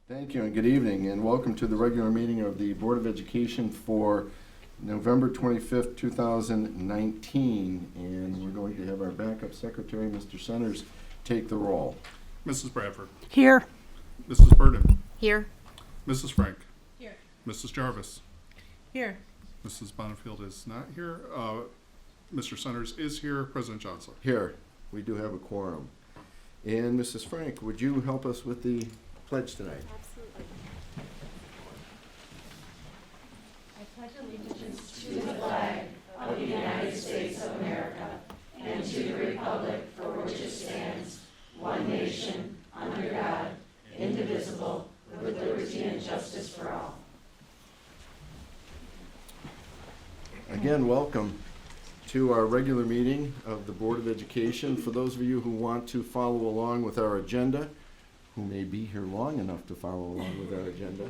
Thank you and good evening and welcome to the regular meeting of the Board of Education for November 25th, 2019. And we're going to have our backup secretary, Mr. Centers, take the roll. Mrs. Bradford. Here. Mrs. Burden. Here. Mrs. Frank. Here. Mrs. Jarvis. Here. Mrs. Bonifield is not here. Mr. Centers is here. President Johnson. Here, we do have a quorum. And Mrs. Frank, would you help us with the pledge tonight? Absolutely. I pledge allegiance to the flag of the United States of America and to the republic for which it stands, one nation, under God, indivisible, with liberty and justice for all. Again, welcome to our regular meeting of the Board of Education. For those of you who want to follow along with our agenda, who may be here long enough to follow along with our agenda,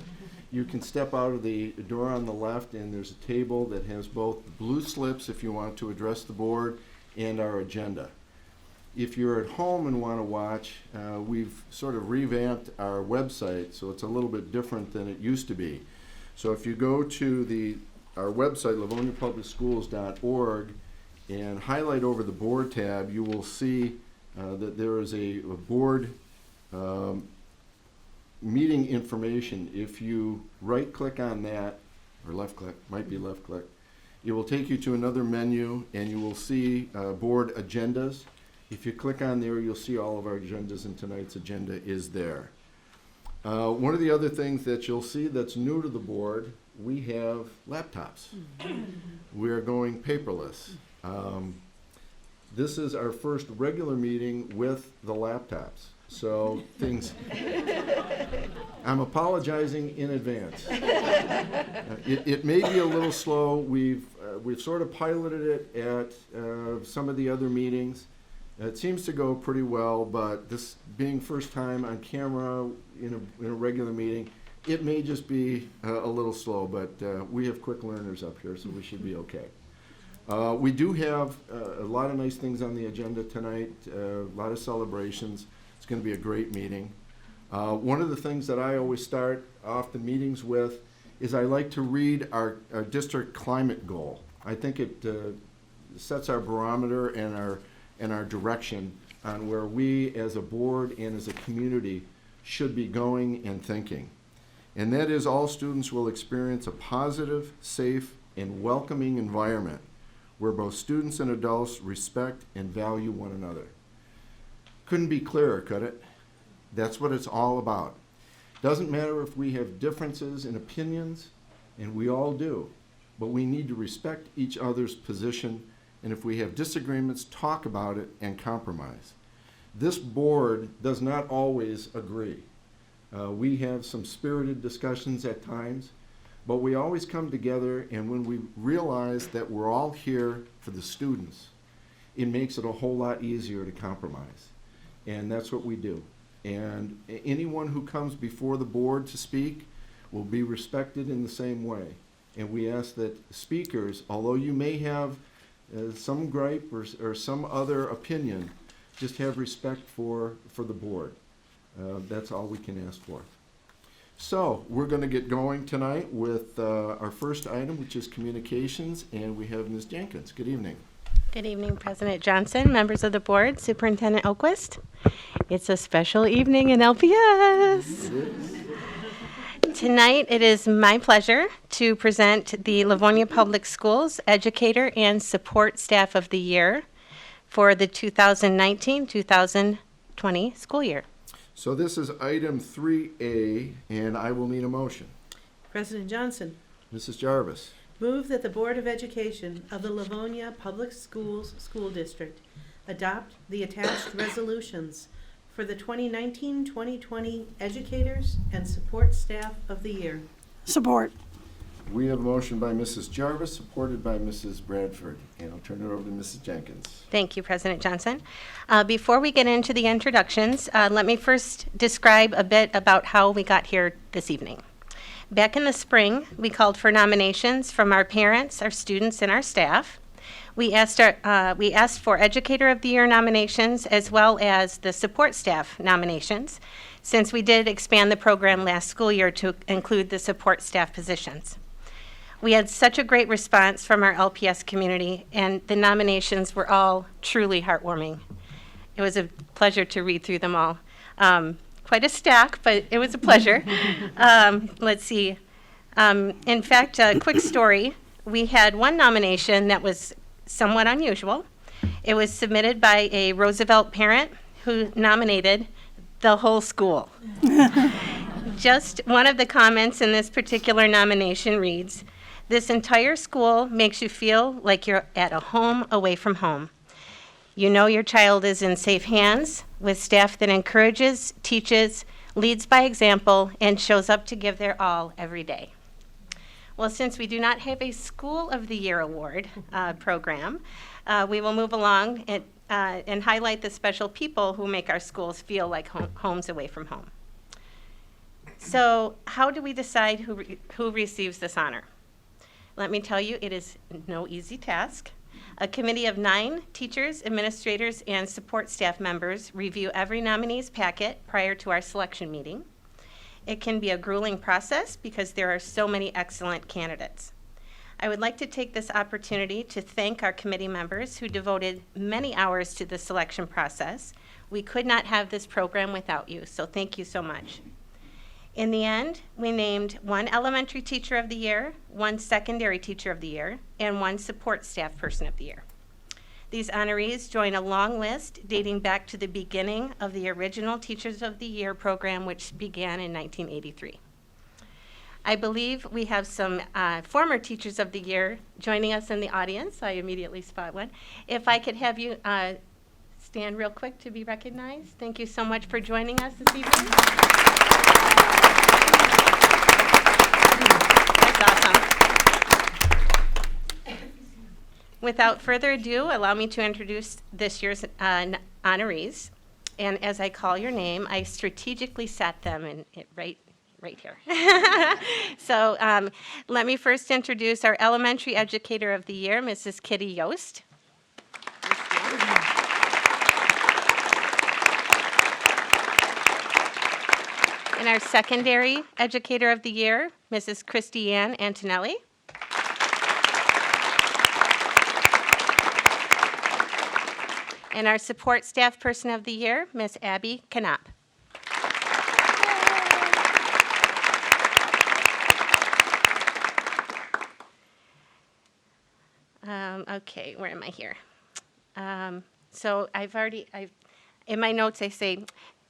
you can step out of the door on the left and there's a table that has both blue slips if you want to address the board and our agenda. If you're at home and want to watch, we've sort of revamped our website so it's a little bit different than it used to be. So if you go to our website, livoniapublicschools.org, and highlight over the board tab, you will see that there is a board meeting information. If you right click on that, or left click, might be left click, it will take you to another menu and you will see board agendas. If you click on there, you'll see all of our agendas, and tonight's agenda is there. One of the other things that you'll see that's new to the board, we have laptops. We're going paperless. This is our first regular meeting with the laptops. So things, I'm apologizing in advance. It may be a little slow. We've sort of piloted it at some of the other meetings. It seems to go pretty well, but this being first time on camera in a regular meeting, it may just be a little slow, but we have quick learners up here, so we should be okay. We do have a lot of nice things on the agenda tonight, a lot of celebrations. It's going to be a great meeting. One of the things that I always start off the meetings with is I like to read our district climate goal. I think it sets our barometer and our direction on where we as a board and as a community should be going and thinking. And that is, all students will experience a positive, safe, and welcoming environment where both students and adults respect and value one another. Couldn't be clearer, could it? That's what it's all about. Doesn't matter if we have differences in opinions, and we all do, but we need to respect each other's position, and if we have disagreements, talk about it and compromise. This board does not always agree. We have some spirited discussions at times, but we always come together, and when we realize that we're all here for the students, it makes it a whole lot easier to compromise. And that's what we do. And anyone who comes before the board to speak will be respected in the same way. And we ask that speakers, although you may have some gripe or some other opinion, just have respect for the board. That's all we can ask for. So we're going to get going tonight with our first item, which is communications, and we have Ms. Jenkins. Good evening. Good evening, President Johnson, members of the board, Superintendent Oquist. It's a special evening in LPS. Tonight, it is my pleasure to present the Livonia Public Schools Educator and Support Staff of the Year for the 2019-2020 school year. So this is item 3A, and I will need a motion. President Johnson, Mrs. Jarvis. move that the Board of Education of the Livonia Public Schools School District adopt the attached resolutions for the 2019-2020 Educators and Support Staff of the Year. Support. We have a motion by Mrs. Jarvis, supported by Mrs. Bradford, and I'll turn it over to Mrs. Jenkins. Thank you, President Johnson. Before we get into the introductions, let me first describe a bit about how we got here this evening. Back in the spring, we called for nominations from our parents, our students, and our staff. We asked for Educator of the Year nominations as well as the support staff nominations, since we did expand the program last school year to include the support staff positions. We had such a great response from our LPS community, and the nominations were all truly heartwarming. It was a pleasure to read through them all. Quite a stack, but it was a pleasure. Let's see. In fact, a quick story. We had one nomination that was somewhat unusual. It was submitted by a Roosevelt parent who nominated the whole school. Just one of the comments in this particular nomination reads, "This entire school makes you feel like you're at a home away from home. You know your child is in safe hands with staff that encourages, teaches, leads by example, and shows up to give their all every day." Well, since we do not have a School of the Year award program, we will move along and highlight the special people who make our schools feel like homes away from home. So how do we decide who receives this honor? Let me tell you, it is no easy task. A committee of 9 teachers, administrators, and support staff members review every nominee's packet prior to our selection meeting. It can be a grueling process because there are so many excellent candidates. I would like to take this opportunity to thank our committee members who devoted many hours to the selection process. We could not have this program without you, so thank you so much. In the end, we named 1 elementary teacher of the year, 1 secondary teacher of the year, and 1 support staff person of the year. These honorees join a long list dating back to the beginning of the original Teachers of the Year program, which began in 1983. I believe we have some former Teachers of the Year joining us in the audience. I immediately spot one. If I could have you stand real quick to be recognized. Thank you so much for joining us this evening. That's awesome. Without further ado, allow me to introduce this year's honorees. And as I call your name, I strategically set them right here. So let me first introduce our Elementary Educator of the Year, Mrs. Kitty Yost. And our Secondary Educator of the Year, Mrs. Christy Antonelli. And our Support Staff Person of the Year, Miss Abby Knopp. Okay, where am I here? So in my notes I say,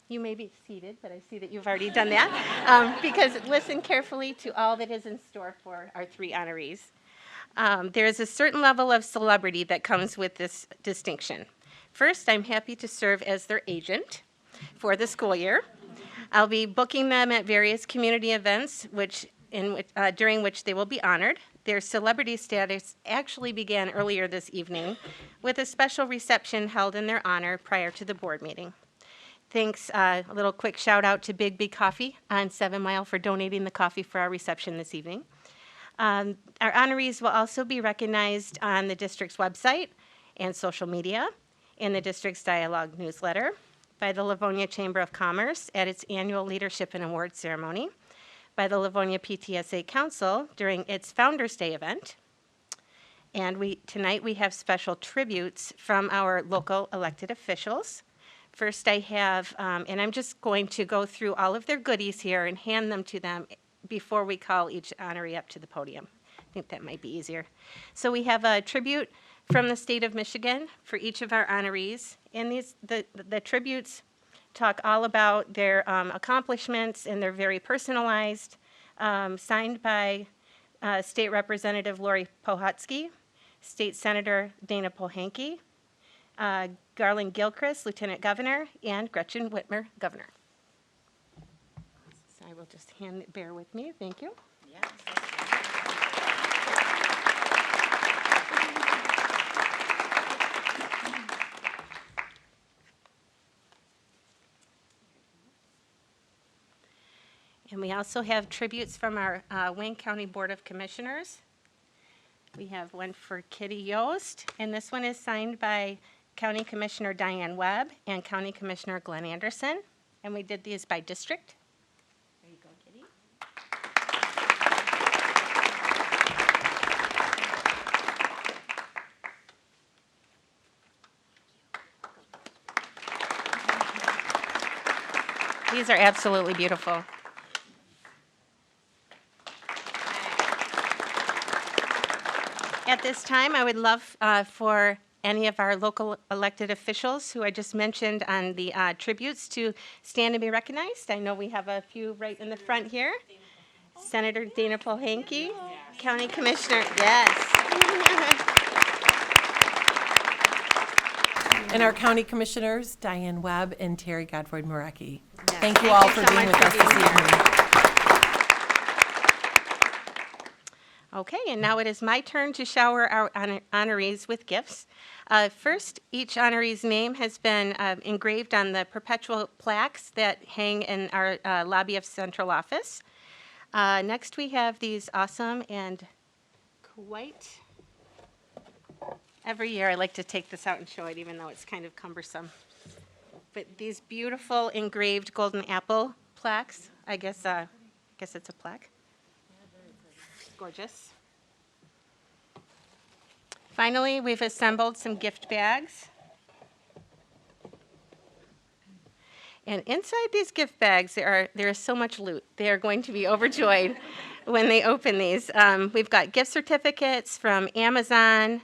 you may be seated, but I see that you've already done that. Because listen carefully to all that is in store for our 3 honorees. There is a certain level of celebrity that comes with this distinction. First, I'm happy to serve as their agent for the school year. I'll be booking them at various community events during which they will be honored. Their celebrity status actually began earlier this evening with a special reception held in their honor prior to the board meeting. Thanks, a little quick shout out to Big Big Coffee on 7 Mile for donating the coffee for our reception this evening. Our honorees will also be recognized on the district's website and social media, in the district's dialogue newsletter, by the Livonia Chamber of Commerce at its annual Leadership and Awards ceremony, by the Livonia PTSA Council during its Founders Day event. And tonight we have special tributes from our local elected officials. First I have, and I'm just going to go through all of their goodies here and hand them to them before we call each honoree up to the podium. I think that might be easier. So we have a tribute from the state of Michigan for each of our honorees. And the tributes talk all about their accomplishments, and they're very personalized, signed by State Representative Lori Pohotsky, State Senator Dana Pohanke, Garland Gilchrist, Lieutenant Governor, and Gretchen Whitmer, Governor. So I will just bear with me. Thank you. Yes. And we also have tributes from our Wayne County Board of Commissioners. We have one for Kitty Yost, and this one is signed by County Commissioner Diane Webb and County Commissioner Glenn Anderson. And we did these by district. There you go, Kitty. These are absolutely beautiful. At this time, I would love for any of our local elected officials who I just mentioned on the tributes to stand and be recognized. I know we have a few right in the front here. Senator Dana Pohanke, County Commissioner, yes. And our county commissioners, Diane Webb and Terry Godfrey-Marecki. Yes. Thank you all for so being much with us for this being here. evening. Okay, and now it is my turn to shower our honorees with gifts. First, each honoree's name has been engraved on the perpetual plaques that hang in our lobby of central office. Next, we have these awesome and quite... Every year I like to take this out and show it, even though it's kind of cumbersome. But these beautiful engraved golden apple plaques, I guess it's a plaque. Gorgeous. Finally, we've assembled some gift bags. And inside these gift bags, there is so much loot. They are going to be overjoyed when they open these. We've got gift certificates from Amazon,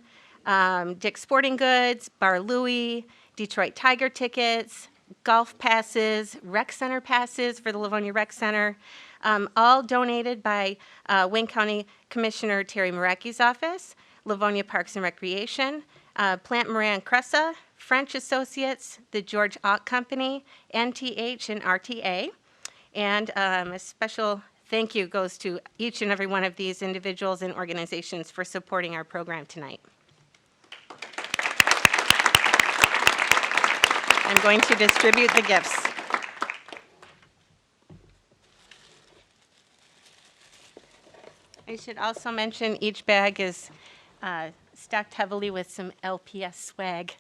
Dick's Sporting Goods, Bar Louie, Detroit Tiger tickets, golf passes, rec center passes for the Livonia Rec Center, all donated by Wayne County Commissioner Terry Marecki's office, Livonia Parks and Recreation, Plant Moran Cressa, French Associates, the George Ott Company, NTH and RTA. And a special thank you goes to each and every one of these individuals and organizations for supporting our program tonight. I'm going to distribute the gifts. I should also mention each bag is stocked heavily with some LPS swag.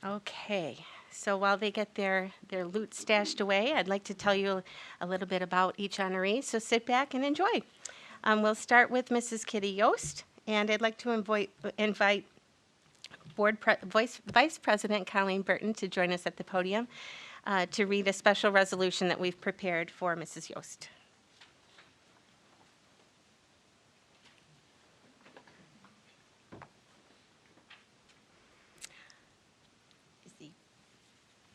Okay, so while they get their loot stashed away, I'd like to tell you a little bit about each honoree, so sit back and enjoy. We'll start with Mrs. Kitty Yost, and I'd like to invite Vice President Colleen Burton to join us at the podium to read a special resolution that we've prepared for Mrs. Yost.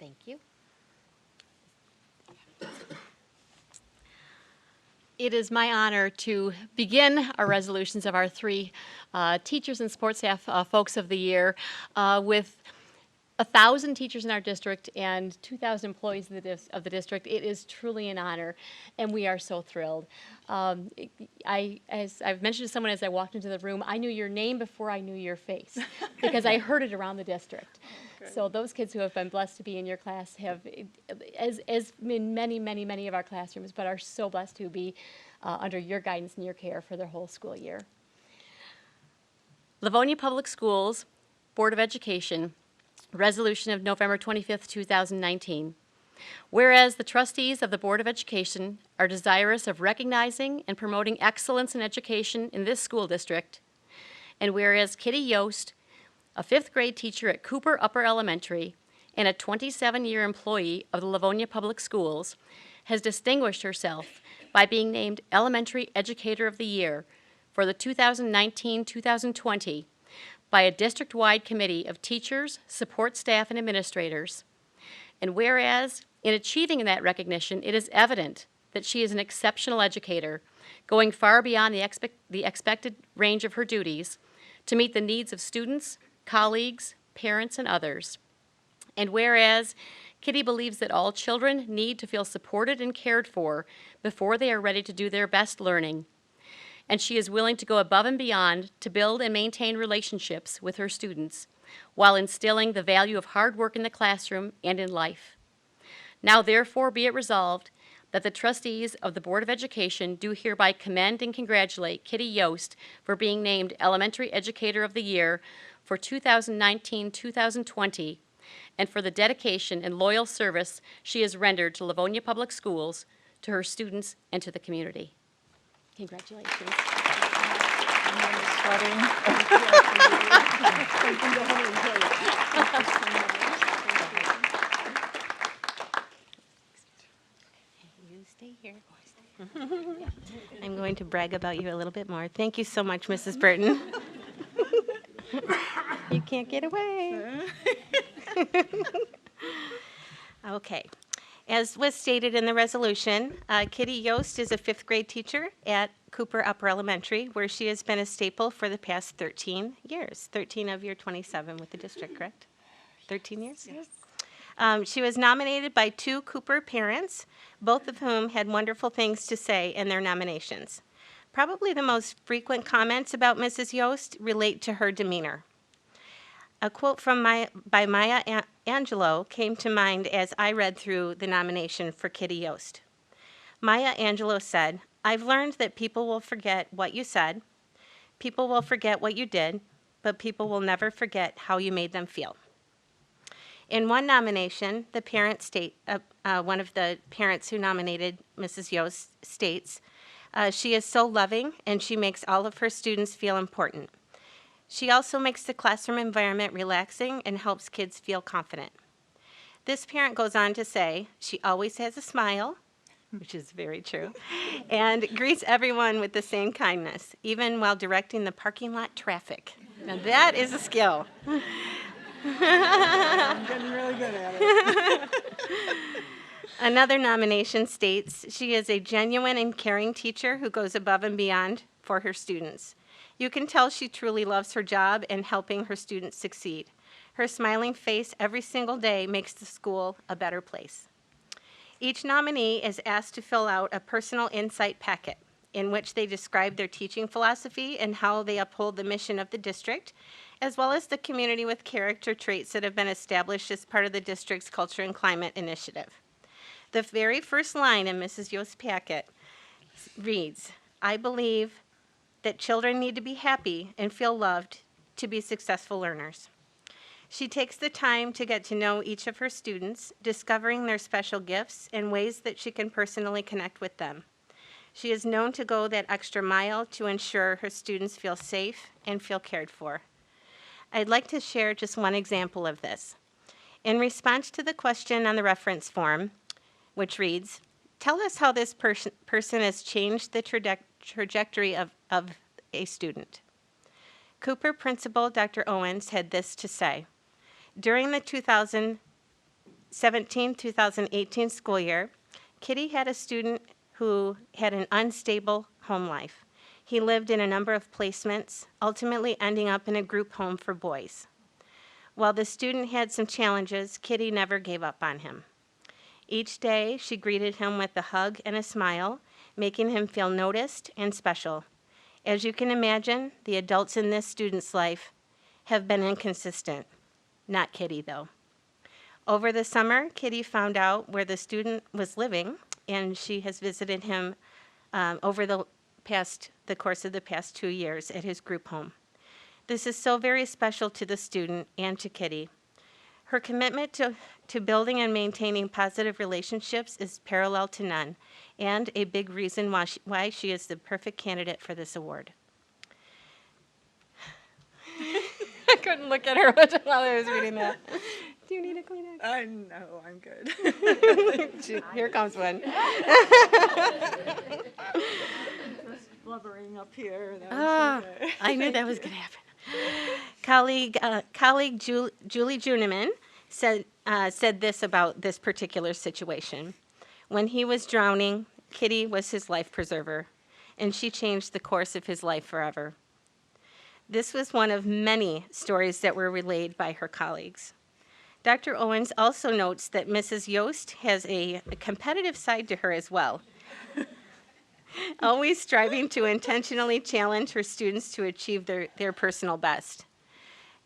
Thank you. It is my honor to begin our resolutions of our three teachers and sports staff folks of the year with 1,000 teachers in our district and 2,000 employees of the district. It is truly an honor, and we are so thrilled. As I've mentioned to someone as I walked into the room, I knew your name before I knew your face because I heard it around the district. Okay. So those kids who have been blessed to be in your class have, as in many of our classrooms, but are so blessed to be under your guidance and your care for their whole school year. Livonia Public Schools Board of Education Resolution of November 25th, 2019. Whereas the trustees of the Board of Education are desirous of recognizing and promoting excellence in education in this school district, and whereas Kitty Yost, a 5th grade teacher at Cooper Upper Elementary and a 27-year employee of the Livonia Public Schools, has distinguished herself by being named Elementary Educator of the Year for the 2019-2020 by a district-wide committee of teachers, support staff, and administrators. And whereas, in achieving that recognition, it is evident that she is an exceptional educator, going far beyond the expected range of her duties to meet the needs of students, colleagues, parents, and others. And whereas Kitty believes that all children need to feel supported and cared for before they are ready to do their best learning, and she is willing to go above and beyond to build and maintain relationships with her students while instilling the value of hard work in the classroom and in life. Now therefore be it resolved that the trustees of the Board of Education do hereby commend and congratulate Kitty Yost for being named Elementary Educator of the Year for 2019-2020 and for the dedication and loyal service she has rendered to Livonia Public Schools, to her students, and to the community. Congratulations. You stay here. I'm going to brag about you a little bit more. Thank you so much, Mrs. Burton. You can't get away. Okay. As was stated in the resolution, Kitty Yost is a fifth grade teacher at Cooper Upper Elementary, where she has been a staple for the past 13 years. 13 of your 27 with the district, correct? 13 years? Yes. She was nominated by 2 Cooper parents, both of whom had wonderful things to say in their nominations. Probably the most frequent comments about Mrs. Yost relate to her demeanor. A quote by Maya Angelou came to mind as I read through the nomination for Kitty Yost. Maya Angelou said, "I've learned that people will forget what you said, people will forget what you did, but people will never forget how you made them feel." In one nomination, the parent one of the parents who nominated Mrs. Yost states, "She is so loving and she makes all of her students feel important. She also makes the classroom environment relaxing and helps kids feel confident." This parent goes on to say, "She always has a smile," which is very true, "and greets everyone with the same kindness, even while directing the parking lot traffic." Now that is a skill. I'm getting really good at it. Another nomination states, "She is a genuine and caring teacher who goes above and beyond for her students. You can tell she truly loves her job and helping her students succeed. Her smiling face every single day makes the school a better place." Each nominee is asked to fill out a personal insight packet in which they describe their teaching philosophy and how they uphold the mission of the district, as well as the community with character traits that have been established as part of the district's Culture and Climate Initiative. The very first line in Mrs. Yost's packet reads, "I believe that children need to be happy and feel loved to be successful learners." She takes the time to get to know each of her students, discovering their special gifts and ways that she can personally connect with them. She is known to go that extra mile to ensure her students feel safe and feel cared for. I'd like to share just one example of this. In response to the question on the reference form, which reads, "Tell us how this person has changed the trajectory of a student." Cooper Principal Dr. Owens had this to say, "During the 2017-2018 school year, Kitty had a student who had an unstable home life. He lived in a number of placements, ultimately ending up in a group home for boys. While the student had some challenges, Kitty never gave up on him. Each day, she greeted him with a hug and a smile, making him feel noticed and special. As you can imagine, the adults in this student's life have been inconsistent. Not Kitty, though. Over the summer, Kitty found out where the student was living, and she has visited him over the course of the past 2 years at his group home. This is so very special to the student and to Kitty. Her commitment to building and maintaining positive relationships is parallel to none, and a big reason why she is the perfect candidate for this award." I couldn't look at her while I was reading that. Do you need a Kleenex? No, I'm good. Here comes one. Blubbering up here. I knew that was going to happen. Colleague Julie Juniman said this about this particular situation. When he was drowning, Kitty was his life preserver, and she changed the course of his life forever. This was one of many stories that were relayed by her colleagues. Dr. Owens also notes that Mrs. Yost has a competitive side to her as well, always striving to intentionally challenge her students to achieve their personal best.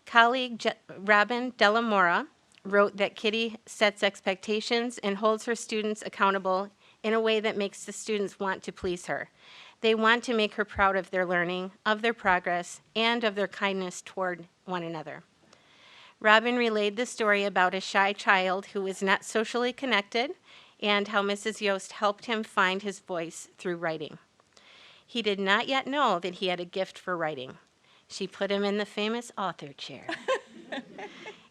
Colleague Robin Delamora wrote that Kitty sets expectations and holds her students accountable in a way that makes the students want to please her. They want to make her proud of their learning, of their progress, and of their kindness toward one another. Robin relayed the story about a shy child who was not socially connected and how Mrs. Yost helped him find his voice through writing. He did not yet know that he had a gift for writing. She put him in the famous author chair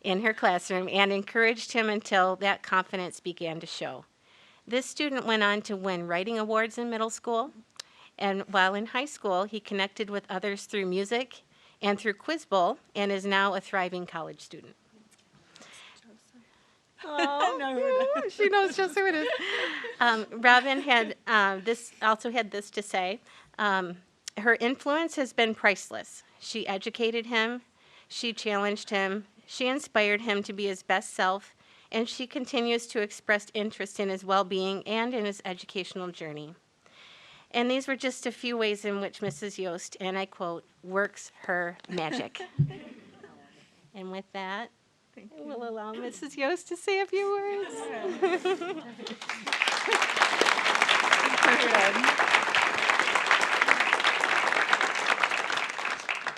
in her classroom and encouraged him until that confidence began to show. This student went on to win writing awards in middle school, and while in high school, he connected with others through music and through Quiz Bowl, and is now a thriving college student. Oh, she knows just who it is. Robin had also had this to say. Her influence has been priceless. She educated him, she challenged him, she inspired him to be his best self, and she continues to express interest in his well-being and in his educational journey. And these were just a few ways in which Mrs. Yost, and I quote, works her magic. And with that, we'll allow Mrs. Yost to say a few words.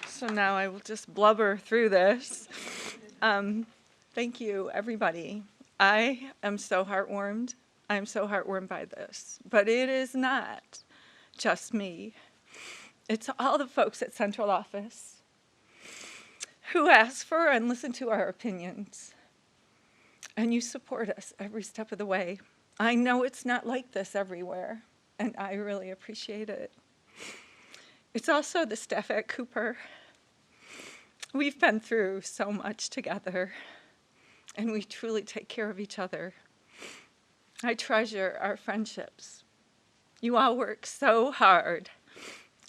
So now I will just blubber through this. Thank you, everybody. I am so heartwarmed. I'm so heartwarmed by this. But it is not just me. It's all the folks at central office who ask for and listen to our opinions. And you support us every step of the way. I know it's not like this everywhere, and I really appreciate it. It's also the staff at Cooper. We've been through so much together, and we truly take care of each other. I treasure our friendships. You all work so hard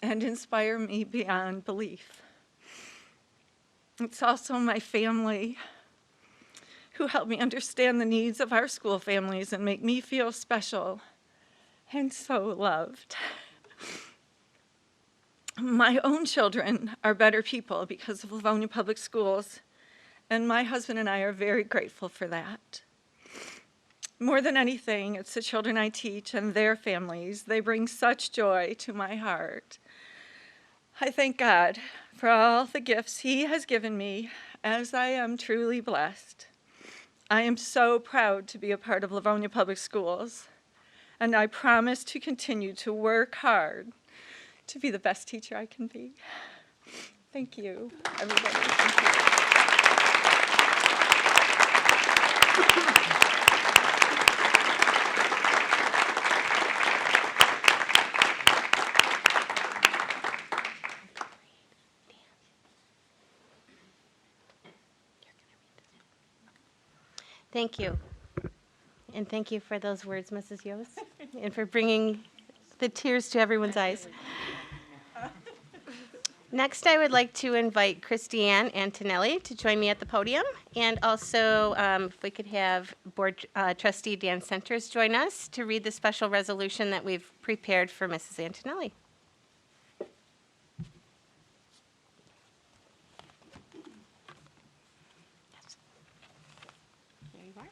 and inspire me beyond belief. It's also my family who help me understand the needs of our school families and make me feel special and so loved. My own children are better people because of Livonia Public Schools, and my husband and I are very grateful for that. More than anything, it's the children I teach and their families. They bring such joy to my heart. I thank God for all the gifts He has given me, as I am truly blessed. I am so proud to be a part of Livonia Public Schools, and I promise to continue to work hard to be the best teacher I can be. Thank you, everybody. Thank you. Thank you. And thank you for those words, Mrs. Yost, and for bringing the tears to everyone's eyes. Next, I would like to invite Christy Antonelli to join me at the podium, and also if we could have Board Trustee Dan Centers join us to read the special resolution that we've prepared for Mrs. Antonelli. There you are.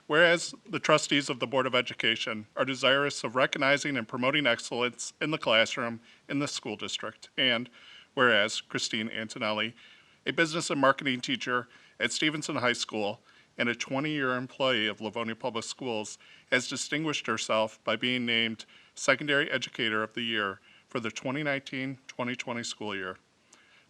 Whereas the trustees of the Board of Education are desirous of recognizing and promoting excellence in the classroom in the school district, and whereas Christine Antonelli, a business and marketing teacher at Stevenson High School and a 20-year employee of Livonia Public Schools, has distinguished herself by being named Secondary Educator of the Year for the 2019-2020 school year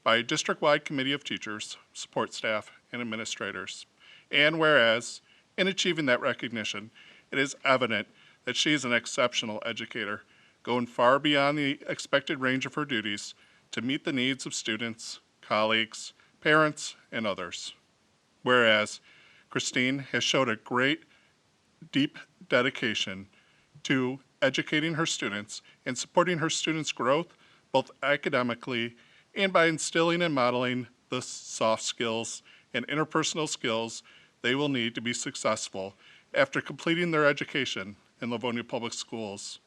by a district-wide committee of teachers, support staff, and administrators. And whereas, in achieving that recognition, it is evident that she is an exceptional educator, going far beyond the expected range of her duties to meet the needs of students, colleagues, parents, and others. Whereas Christine has showed a great, deep dedication to educating her students and supporting her students' growth, both academically and by instilling and modeling the soft skills and interpersonal skills they will need to be successful after completing their education in Livonia Public Schools.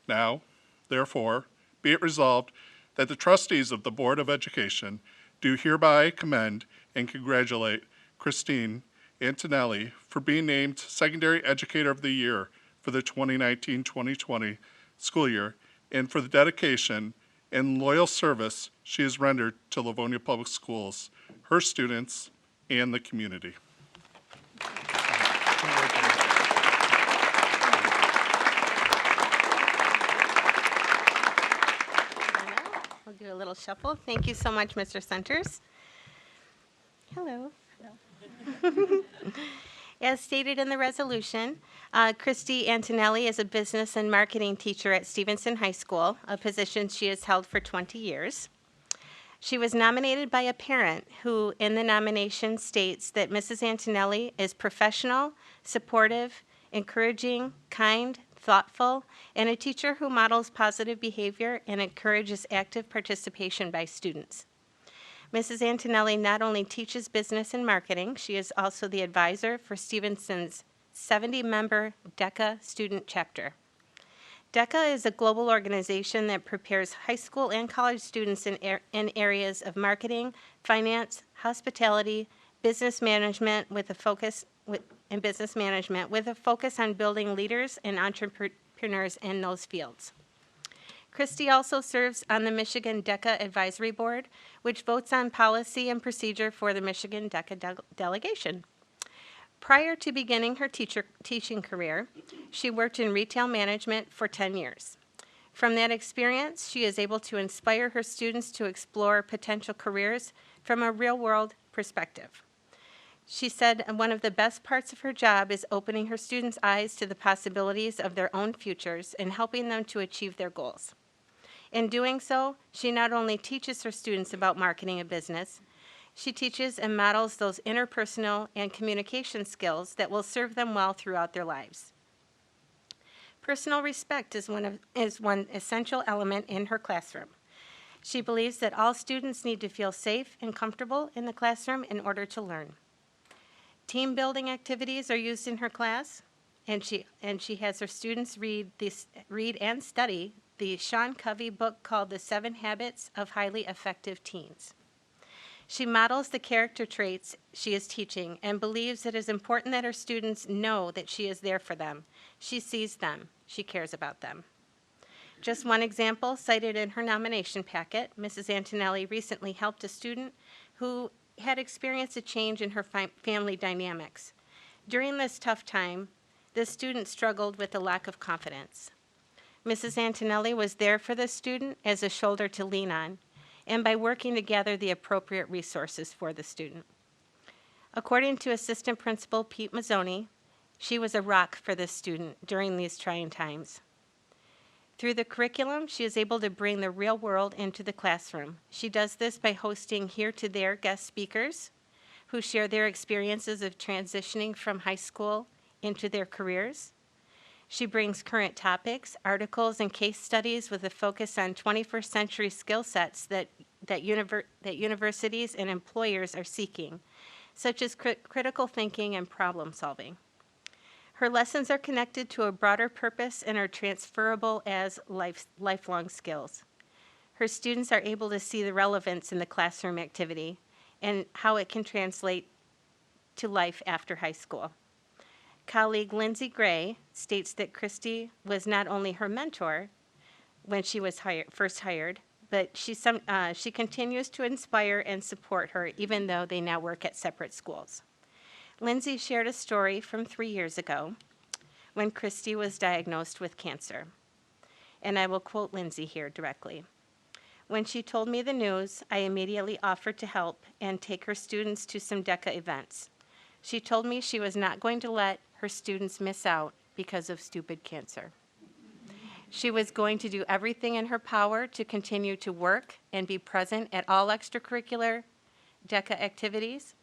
Now, therefore, be it resolved that the trustees of the Board of Education do hereby commend and congratulate Christine Antonelli for being named Secondary Educator of the Year for the 2019-2020 school year and for the dedication and loyal service she has rendered to Livonia Public Schools, her students, and the community. We'll do a little shuffle. Thank you so much, Mr. Centers. Hello. As stated in the resolution, Christy Antonelli is a business and marketing teacher at Stevenson High School, a position she has held for 20 years. She was nominated by a parent who, in the nomination, states that Mrs. Antonelli is professional, supportive, encouraging, kind, thoughtful, and a teacher who models positive behavior and encourages active participation by students. Mrs. Antonelli not only teaches business and marketing, she is also the advisor for Stevenson's 70-member DECA student chapter. DECA is a global organization that prepares high school and college students in areas of marketing, finance, hospitality, business management with a focus on building leaders and entrepreneurs in those fields. Christy also serves on the Michigan DECA Advisory Board, which votes on policy and procedure for the Michigan DECA delegation. Prior to beginning her teaching career, she worked in retail management for 10 years. From that experience, she is able to inspire her students to explore potential careers from a real-world perspective. She said one of the best parts of her job is opening her students' eyes to the possibilities of their own futures and helping them to achieve their goals. In doing so, she not only teaches her students about marketing a business, she teaches and models those interpersonal and communication skills that will serve them well throughout their lives. Personal respect is one essential element in her classroom. She believes that all students need to feel safe and comfortable in the classroom in order to learn. Team building activities are used in her class, and she has her students read and study the Sean Covey book called The 7 Habits of Highly Effective Teens. She models the character traits she is teaching and believes it is important that her students know that she is there for them. She sees them. She cares about them. Just one example cited in her nomination packet, Mrs. Antonelli recently helped a student who had experienced a change in her family dynamics. During this tough time, this student struggled with a lack of confidence. Mrs. Antonelli was there for the student as a shoulder to lean on, and by working to gather the appropriate resources for the student. According to Assistant Principal Pete Mazzoni, she was a rock for this student during these trying times. Through the curriculum, she is able to bring the real world into the classroom. She does this by hosting here-to-there guest speakers who share their experiences of transitioning from high school into their careers. She brings current topics, articles, and case studies with a focus on 21st century skill sets that universities and employers are seeking, such as critical thinking and problem solving. Her lessons are connected to a broader purpose and are transferable as lifelong skills. Her students are able to see the relevance in the classroom activity and how it can translate to life after high school. Colleague Lindsay Gray states that Christy was not only her mentor when she was first hired, but she continues to inspire and support her even though they now work at separate schools. Lindsay shared a story from 3 years ago when Christy was diagnosed with cancer. And I will quote Lindsay here directly. When she told me the news, I immediately offered to help and take her students to some DECA events. She told me she was not going to let her students miss out because of stupid cancer. She was going to do everything in her power to continue to work and be present at all extracurricular DECA activities.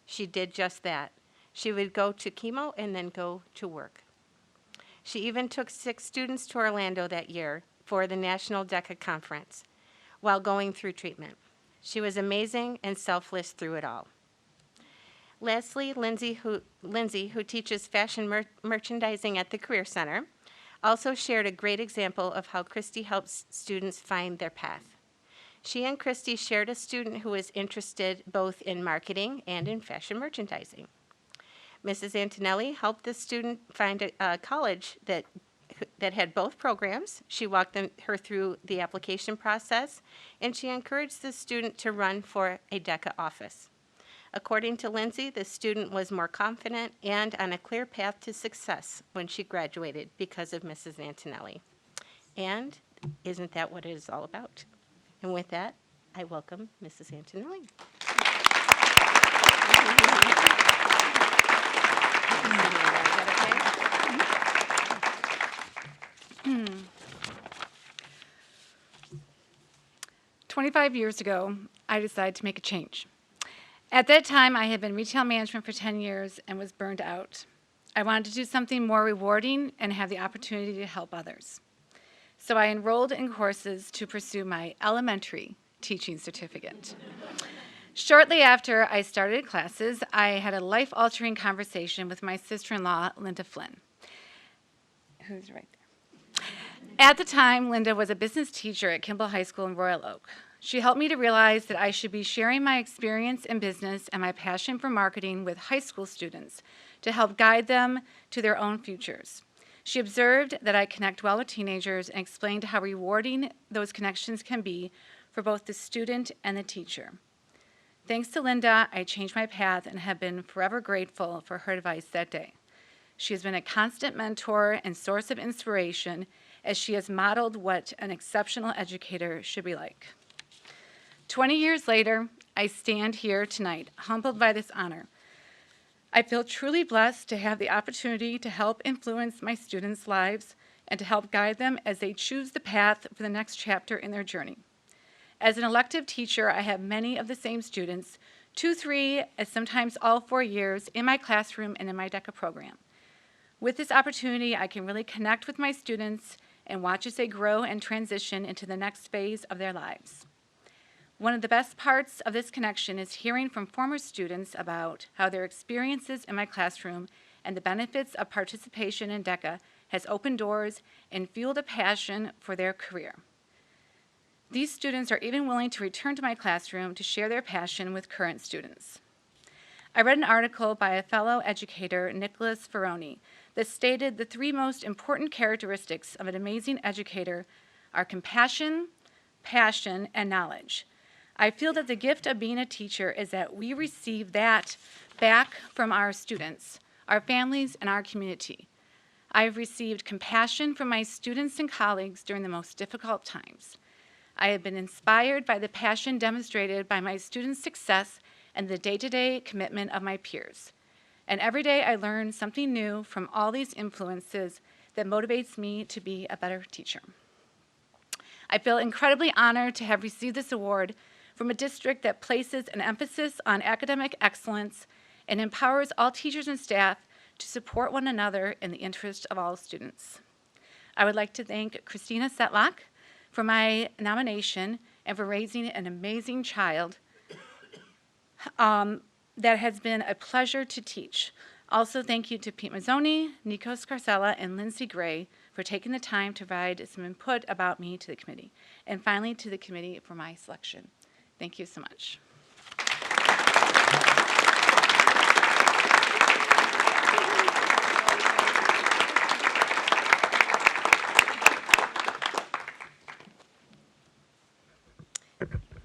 She did just that. She would go to chemo and then go to work. She even took 6 students to Orlando that year for the National DECA Conference while going through treatment. She was amazing and selfless through it all. Lastly, Lindsay, who teaches fashion merchandising at the Career Center, also shared a great example of how Christy helps students find their path. She and Christy shared a student who was interested both in marketing and in fashion merchandising. Mrs. Antonelli helped the student find a college that had both programs. She walked her through the application process, and she encouraged the student to run for a DECA office. According to Lindsay, the student was more confident and on a clear path to success when she graduated because of Mrs. Antonelli. And isn't that what it is all about? And with that, I welcome Mrs. Antonelli. 25 years ago, I decided to make a change. At that time, I had been in retail management for 10 years and was burned out. I wanted to do something more rewarding and have the opportunity to help others. So I enrolled in courses to pursue my elementary teaching certificate. Shortly after I started classes, I had a life-altering conversation with my sister-in-law, Linda Flynn, who's right there. At the time, Linda was a business teacher at Kimball High School in Royal Oak. She helped me to realize that I should be sharing my experience in business and my passion for marketing with high school students to help guide them to their own futures. She observed that I connect well with teenagers and explained how rewarding those connections can be for both the student and the teacher. Thanks to Linda, I changed my path and have been forever grateful for her advice that day. She has been a constant mentor and source of inspiration as she has modeled what an exceptional educator should be like. 20 years later, I stand here tonight, humbled by this honor. I feel truly blessed to have the opportunity to help influence my students' lives and to help guide them as they choose the path for the next chapter in their journey. As an elective teacher, I have many of the same students, 2, 3, and sometimes all 4 years in my classroom and in my DECA program. With this opportunity, I can really connect with my students and watch as they grow and transition into the next phase of their lives. One of the best parts of this connection is hearing from former students about how their experiences in my classroom and the benefits of participation in DECA has opened doors and fueled a passion for their career. These students are even willing to return to my classroom to share their passion with current students. I read an article by a fellow educator, Nicholas Ferroni, that stated the 3 most important characteristics of an amazing educator are compassion, passion, and knowledge. I feel that the gift of being a teacher is that we receive that back from our students, our families, and our community. I have received compassion from my students and colleagues during the most difficult times. I have been inspired by the passion demonstrated by my students' success and the day-to-day commitment of my peers. And every day I learn something new from all these influences that motivates me to be a better teacher. I feel incredibly honored to have received this award from a district that places an emphasis on academic excellence and empowers all teachers and staff to support one another in the interest of all students. I would like to thank Christina Setlock for my nomination and for raising an amazing child that has been a pleasure to teach. Also, thank you to Pete Mazzoni, Nico Scarcella, and Lindsay Gray for taking the time to provide some input about me to the committee. And finally, to the committee for my selection. Thank you so much.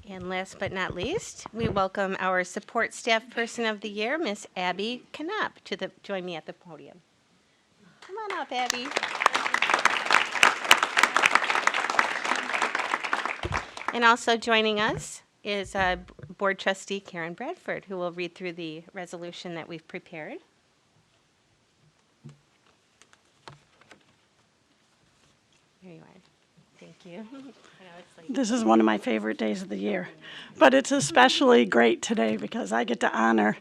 And last but not least, we welcome our Support Staff Person of the Year, Miss Abby Knopp, to join me at the podium. Come on up, Abby. And also joining us is Board Trustee Karen Bradford, who will read through the resolution that we've prepared. Here you are. Thank you. I know it's like This is one of my favorite days of the year, but it's especially great today because I get to honor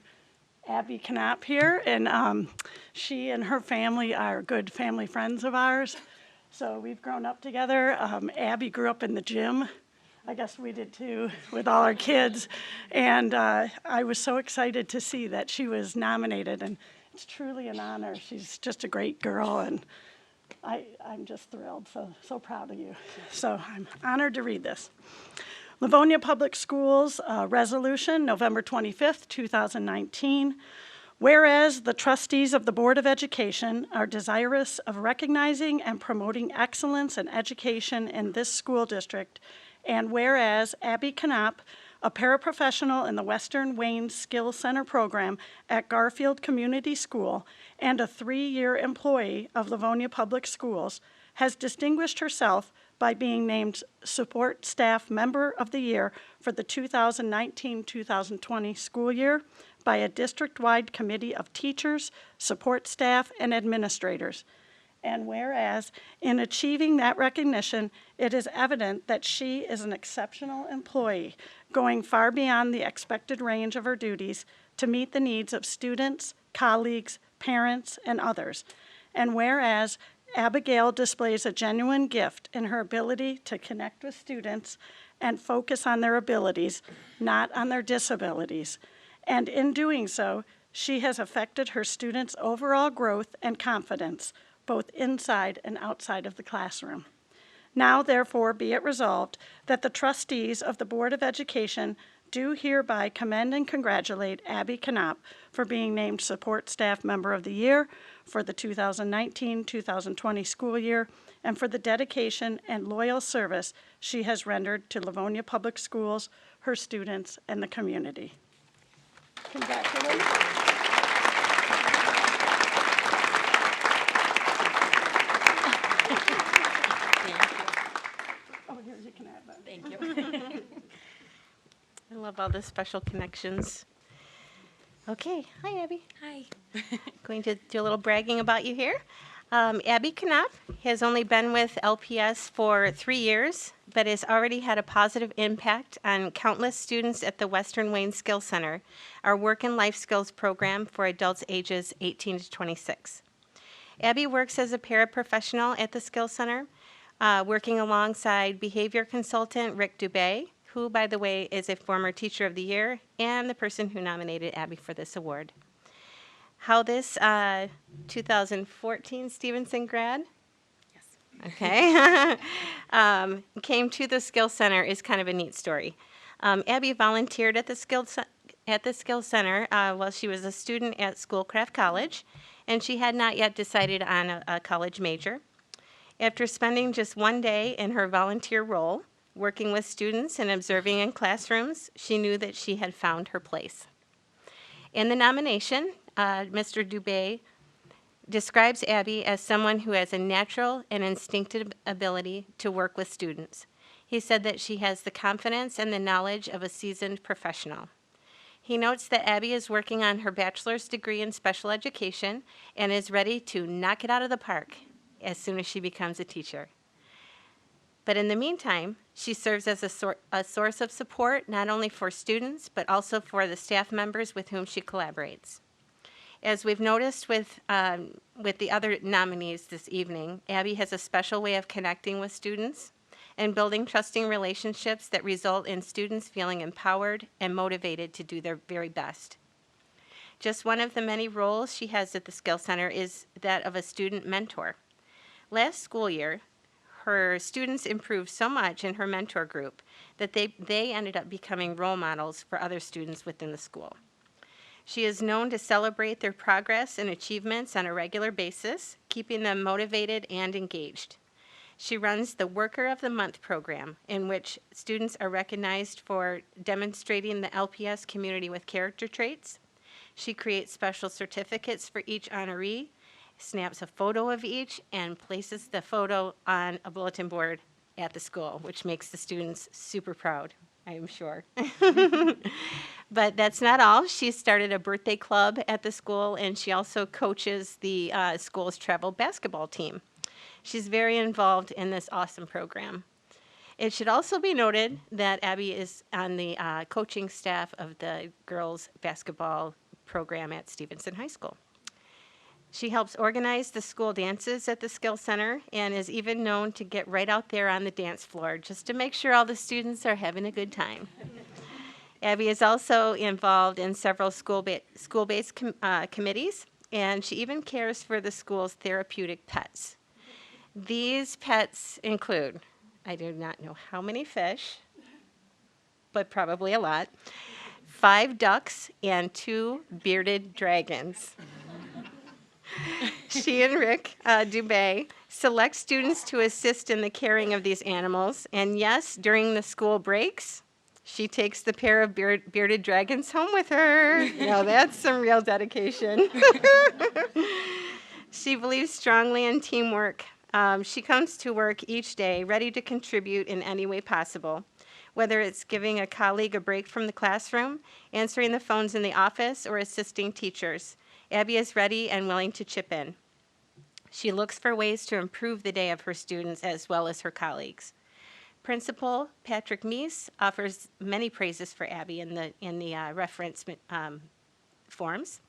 Abby Knopp here, and she and her family are good family friends of ours. So we've grown up together. Abby grew up in the gym. I guess we did too, with all our kids. And I was so excited to see that she was nominated, and it's truly an honor. She's just a great girl, and I'm just thrilled, so proud of you. So I'm honored to read this. Livonia Public Schools Resolution, November 25th, 2019. Whereas the trustees of the Board of Education are desirous of recognizing and promoting excellence in education in this school district, and whereas Abby Knopp, a paraprofessional in the Western Wayne Skills Center program at Garfield Community School and a 3-year employee of Livonia Public Schools, has distinguished herself by being named Support Staff Member of the Year for the 2019-2020 school year by a district-wide committee of teachers, support staff, and administrators. And whereas, in achieving that recognition, it is evident that she is an exceptional employee, going far beyond the expected range of her duties to meet the needs of students, colleagues, parents, and others. And whereas, Abigail displays a genuine gift in her ability to connect with students and focus on their abilities, not on their disabilities. And in doing so, she has affected her students' overall growth and confidence, both inside and outside of the classroom. Now, therefore, be it resolved that the trustees of the Board of Education do hereby commend and congratulate Abby Knopp for being named Support Staff Member of the Year for the 2019-2020 school year and for the dedication and loyal service she has rendered to Livonia Public Schools, her students, and the community. Congratulations. Oh, here, you can add that. Thank you. I love all the special connections. Okay, hi Abby. Hi. Going to do a little bragging about you here. Abby Knopp has only been with LPS for 3 years, but has already had a positive impact on countless students at the Western Wayne Skills Center, our work and life skills program for adults ages 18 to 26. Abby works as a paraprofessional at the Skills Center, working alongside behavior consultant Rick Dubé, who, by the way, is a former Teacher of the Year and the person who nominated Abby for this award. How this 2014 Stevenson grad okay, came to the Skills Center is kind of a neat story. Abby volunteered at the Skills Center while she was a student at Schoolcraft College, and she had not yet decided on a college major. After spending just one day in her volunteer role, working with students and observing in classrooms, she knew that she had found her place. In the nomination, Mr. Dubé describes Abby as someone who has a natural and instinctive ability to work with students. He said that she has the confidence and the knowledge of a seasoned professional. He notes that Abby is working on her bachelor's degree in special education and is ready to knock it out of the park as soon as she becomes a teacher. But in the meantime, she serves as a source of support not only for students, but also for the staff members with whom she collaborates. As we've noticed with the other nominees this evening, Abby has a special way of connecting with students and building trusting relationships that result in students feeling empowered and motivated to do their very best. Just one of the many roles she has at the Skills Center is that of a student mentor. Last school year, her students improved so much in her mentor group that they ended up becoming role models for other students within the school. She is known to celebrate their progress and achievements on a regular basis, keeping them motivated and engaged. She runs the Worker of the Month program, in which students are recognized for demonstrating the LPS community with character traits. She creates special certificates for each honoree, snaps a photo of each, and places the photo on a bulletin board at the school, which makes the students super proud, I am sure. But that's not all. She started a birthday club at the school, and she also coaches the school's travel basketball team. She's very involved in this awesome program. It should also be noted that Abby is on the coaching staff of the girls basketball program at Stevenson High School. She helps organize the school dances at the Skill Center and is even known to get right out there on the dance floor just to make sure all the students are having a good time. Abby is also involved in several school-based committees, and she even cares for the school's therapeutic pets. These pets include, I do not know how many fish, but probably a lot, 5 ducks and 2 bearded dragons. She and Rick Dubé select students to assist in the caring of these animals, and yes, during the school breaks, she takes the pair of bearded dragons home with her. Now that's some real dedication. She believes strongly in teamwork. She comes to work each day ready to contribute in any way possible, whether it's giving a colleague a break from the classroom, answering the phones in the office, or assisting teachers. Abby is ready and willing to chip in. She looks for ways to improve the day of her students as well as her colleagues. Principal Patrick Meese offers many praises for Abby in the reference forms.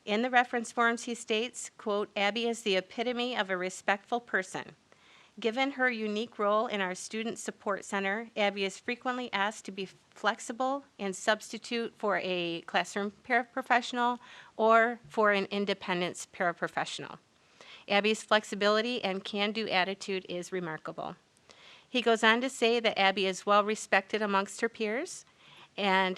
In the reference forms, he states, quote, Abby is the epitome of a respectful person. Given her unique role in our Student Support Center, Abby is frequently asked to be flexible and substitute for a classroom paraprofessional or for an independence paraprofessional. Abby's flexibility and can-do attitude is remarkable. He goes on to say that Abby is well respected amongst her peers and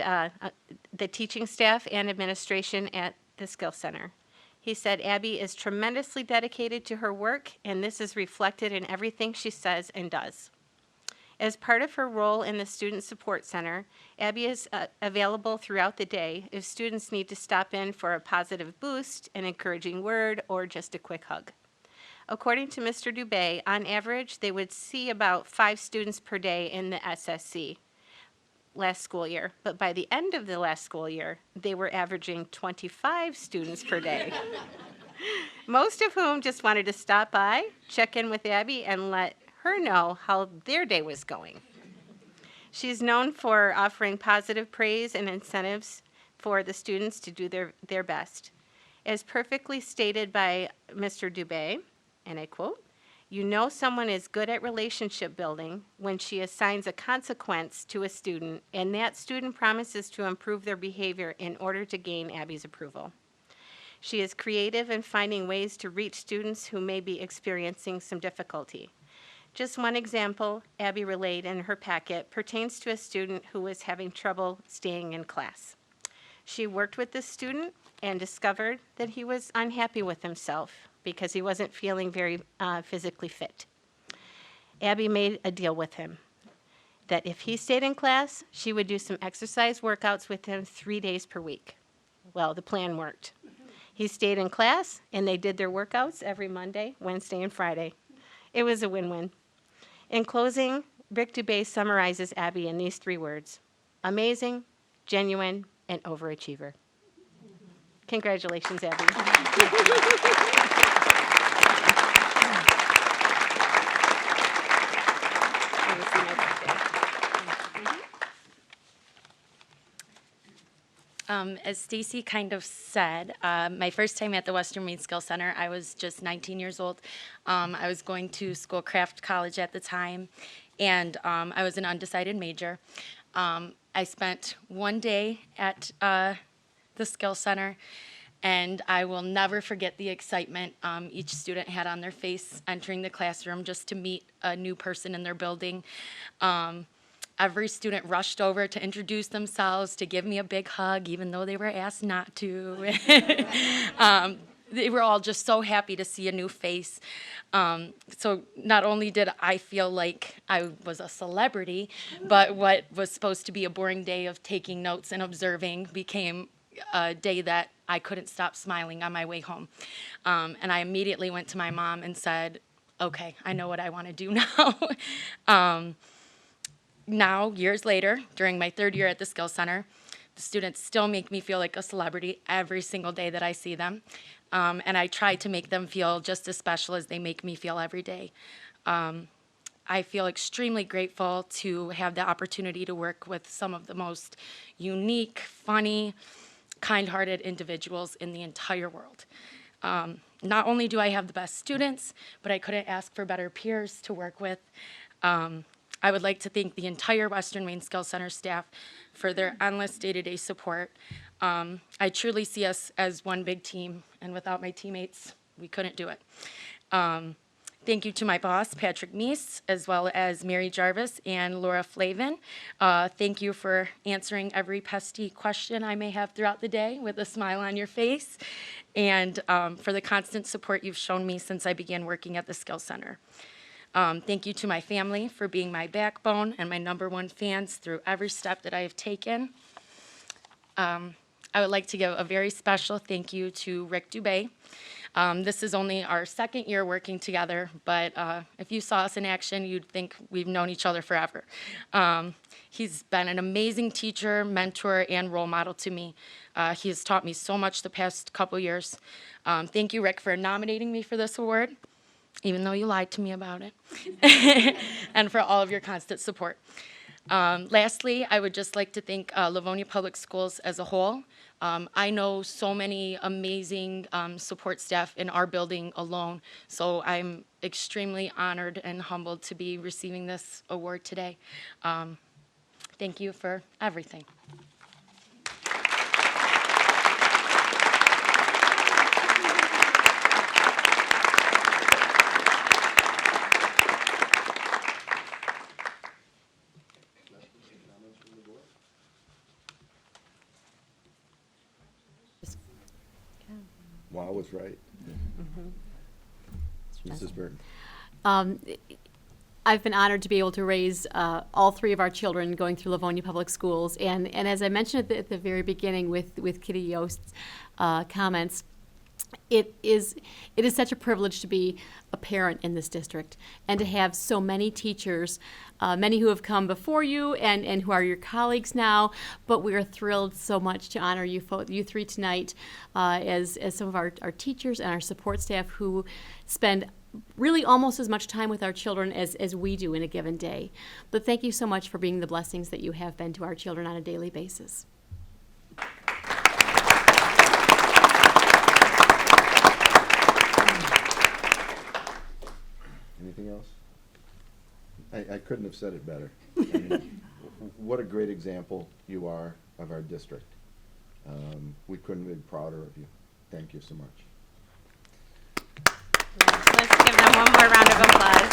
the teaching staff and administration at the Skill Center. He said Abby is tremendously dedicated to her work, and this is reflected in everything she says and does. As part of her role in the Student Support Center, Abby is available throughout the day if students need to stop in for a positive boost, an encouraging word, or just a quick hug. According to Mr. Dubé, on average, they would see about 5 students per day in the SSC last school year, but by the end of the last school year, they were averaging 25 students per day. Most of whom just wanted to stop by, check in with Abby, and let her know how their day was going. She's known for offering positive praise and incentives for the students to do their best. As perfectly stated by Mr. Dubé, and I quote, you know someone is good at relationship building when she assigns a consequence to a student and that student promises to improve their behavior in order to gain Abby's approval. She is creative in finding ways to reach students who may be experiencing some difficulty. Just one example Abby relayed in her packet pertains to a student who was having trouble staying in class. She worked with this student and discovered that he was unhappy with himself because he wasn't feeling very physically fit. Abby made a deal with him that if he stayed in class, she would do some exercise workouts with him 3 days per week. Well, the plan worked. He stayed in class, and they did their workouts every Monday, Wednesday, and Friday. It was a win-win. In closing, Rick Dubé summarizes Abby in these 3 words: amazing, genuine, and overachiever. Congratulations, Abby. As Stacy kind of said, my first time at the Western Maine Skill Center, I was just 19 years old. I was going to Schoolcraft College at the time, and I was an undecided major. I spent one day at the Skill Center, and I will never forget the excitement each student had on their face entering the classroom just to meet a new person in their building. Every student rushed over to introduce themselves, to give me a big hug, even though they were asked not to. They were all just so happy to see a new face. So not only did I feel like I was a celebrity, but what was supposed to be a boring day of taking notes and observing became a day that I couldn't stop smiling on my way home. And I immediately went to my mom and said, okay, I know what I want to do now. Now, years later, during my 3rd year at the Skill Center, The students still make me feel like a celebrity every single day that I see them. And I try to make them feel just as special as they make me feel every day. I feel extremely grateful to have the opportunity to work with some of the most unique, funny, kind-hearted individuals in the entire world. Not only do I have the best students, but I couldn't ask for better peers to work with. I would like to thank the entire Western Maine Skills Center staff for their endless day-to-day support. I truly see us as one big team, and without my teammates, we couldn't do it. Thank you to my boss, Patrick Meese, as well as Mary Jarvis and Laura Flavin. Thank you for answering every pesky question I may have throughout the day with a smile on your face, and for the constant support you've shown me since I began working at the Skills Center. Thank you to my family for being my backbone and my #1 fans through every step that I have taken. I would like to give a very special thank you to Rick Dubé. This is only our 2nd year working together, but if you saw us in action, you'd think we've known each other forever. He's been an amazing teacher, mentor, and role model to me. He has taught me so much the past couple years. Thank you, Rick, for nominating me for this award, even though you lied to me about it, and for all of your constant support. Lastly, I would just like to thank Livonia Public Schools as a whole. I know so many amazing support staff in our building alone, so I'm extremely honored and humbled to be receiving this award today. Thank you for everything. Wow was right. Mrs. Burton. I've been honored to be able to raise all 3 of our children going through Livonia Public Schools. And as I mentioned at the very beginning with Kitty Yost's comments, it is such a privilege to be a parent in this district and to have so many teachers, many who have come before you and who are your colleagues now. But we are thrilled so much to honor you 3 tonight as some of our teachers and our support staff who spend really almost as much time with our children as we do in a given day. But thank you so much for being the blessings that you have been to our children on a daily basis. Anything else? I couldn't have said it better. I mean, what a great example you are of our district. We couldn't be prouder of you. Thank you so much. Let's give them one more round of applause.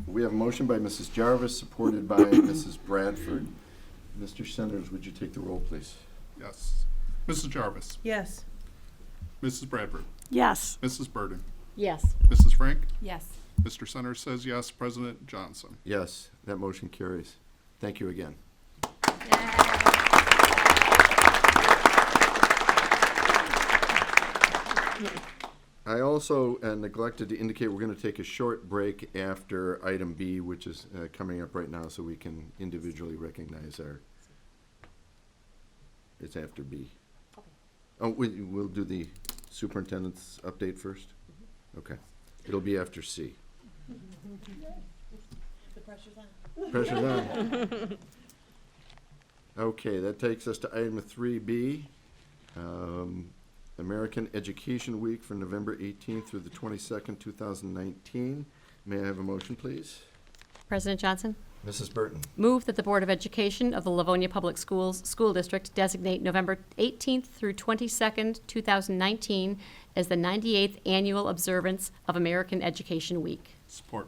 We have a motion by Mrs. Jarvis, supported by Mrs. Bradford. Mr. Centers, would you take the roll, please? Yes. Mrs. Jarvis. Yes. Mrs. Bradford. Yes. Mrs. Burden. Yes. Mrs. Frank. Yes. Mr. Centers says yes. President Johnson. Yes, that motion carries. Thank you again. I also neglected to indicate we're going to take a short break after item B, which is coming up right now, so we can individually recognize our. It's after B. Okay. Oh, we'll do the superintendent's update first? Okay. It'll be after C. The pressure's on. Pressure's on. Okay, that takes us to item 3B. American Education Week from November 18th through the 22nd, 2019. May I have a motion, please? President Johnson? Mrs. Burton. Move that the Board of Education of the Livonia Public Schools School District designate November 18th through 22nd, 2019 as the 98th annual observance of American Education Week. Support.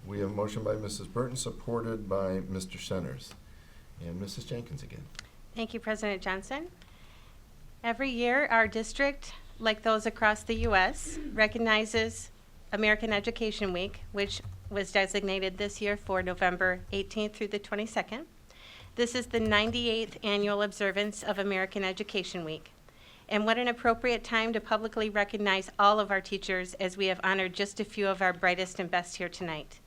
We have a motion by Mrs. Burton, supported by Mr. Centers. And Mrs. Jenkins again. Thank you, President Johnson. Every year, our district, like those across the U.S., recognizes American Education Week, which was designated this year for November 18th through the 22nd. This is the 98th annual observance of American Education Week. And what an appropriate time to publicly recognize all of our teachers, as we have honored just a few of our brightest and best here tonight.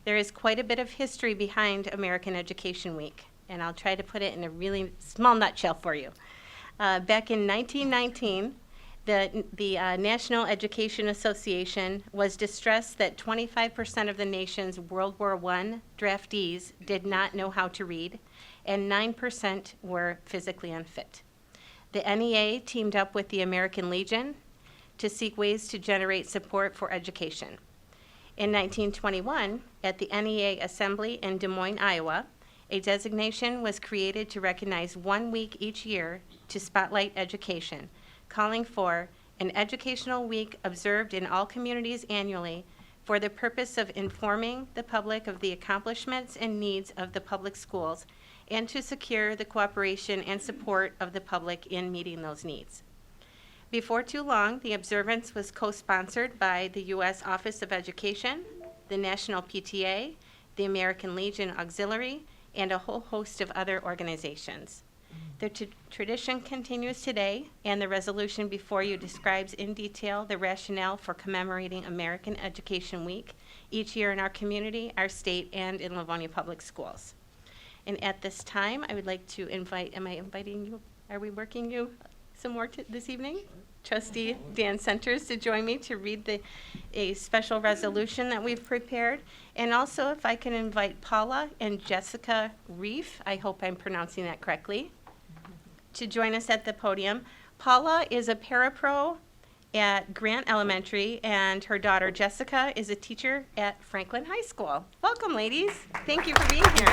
There is quite a bit of history behind American Education Week, and I'll try to put it in a really small nutshell for you. Back in 1919, the National Education Association was distressed that 25% of the nation's World War I draftees did not know how to read, and 9% were physically unfit. The NEA teamed up with the American Legion to seek ways to generate support for education. In 1921, at the NEA Assembly in Des Moines, Iowa, a designation was created to recognize 1 week each year to spotlight education, calling for an educational week observed in all communities annually for the purpose of informing the public of the accomplishments and needs of the public schools and to secure the cooperation and support of the public in meeting those needs. Before too long, the observance was co-sponsored by the U.S. Office of Education, the National PTA, the American Legion Auxiliary, and a whole host of other organizations. The tradition continues today, and the resolution before you describes in detail the rationale for commemorating American Education Week each year in our community, our state, and in Livonia Public Schools. And at this time, I would like to invite, am I inviting you, are we working you some more this evening? Trustee Dan Centers to join me to read a special resolution that we've prepared. And also, if I can invite Paula and Jessica Reef, I hope I'm pronouncing that correctly, to join us at the podium. Paula is a parapro at Grant Elementary, and her daughter Jessica is a teacher at Franklin High School. Welcome, ladies. Thank you for being here.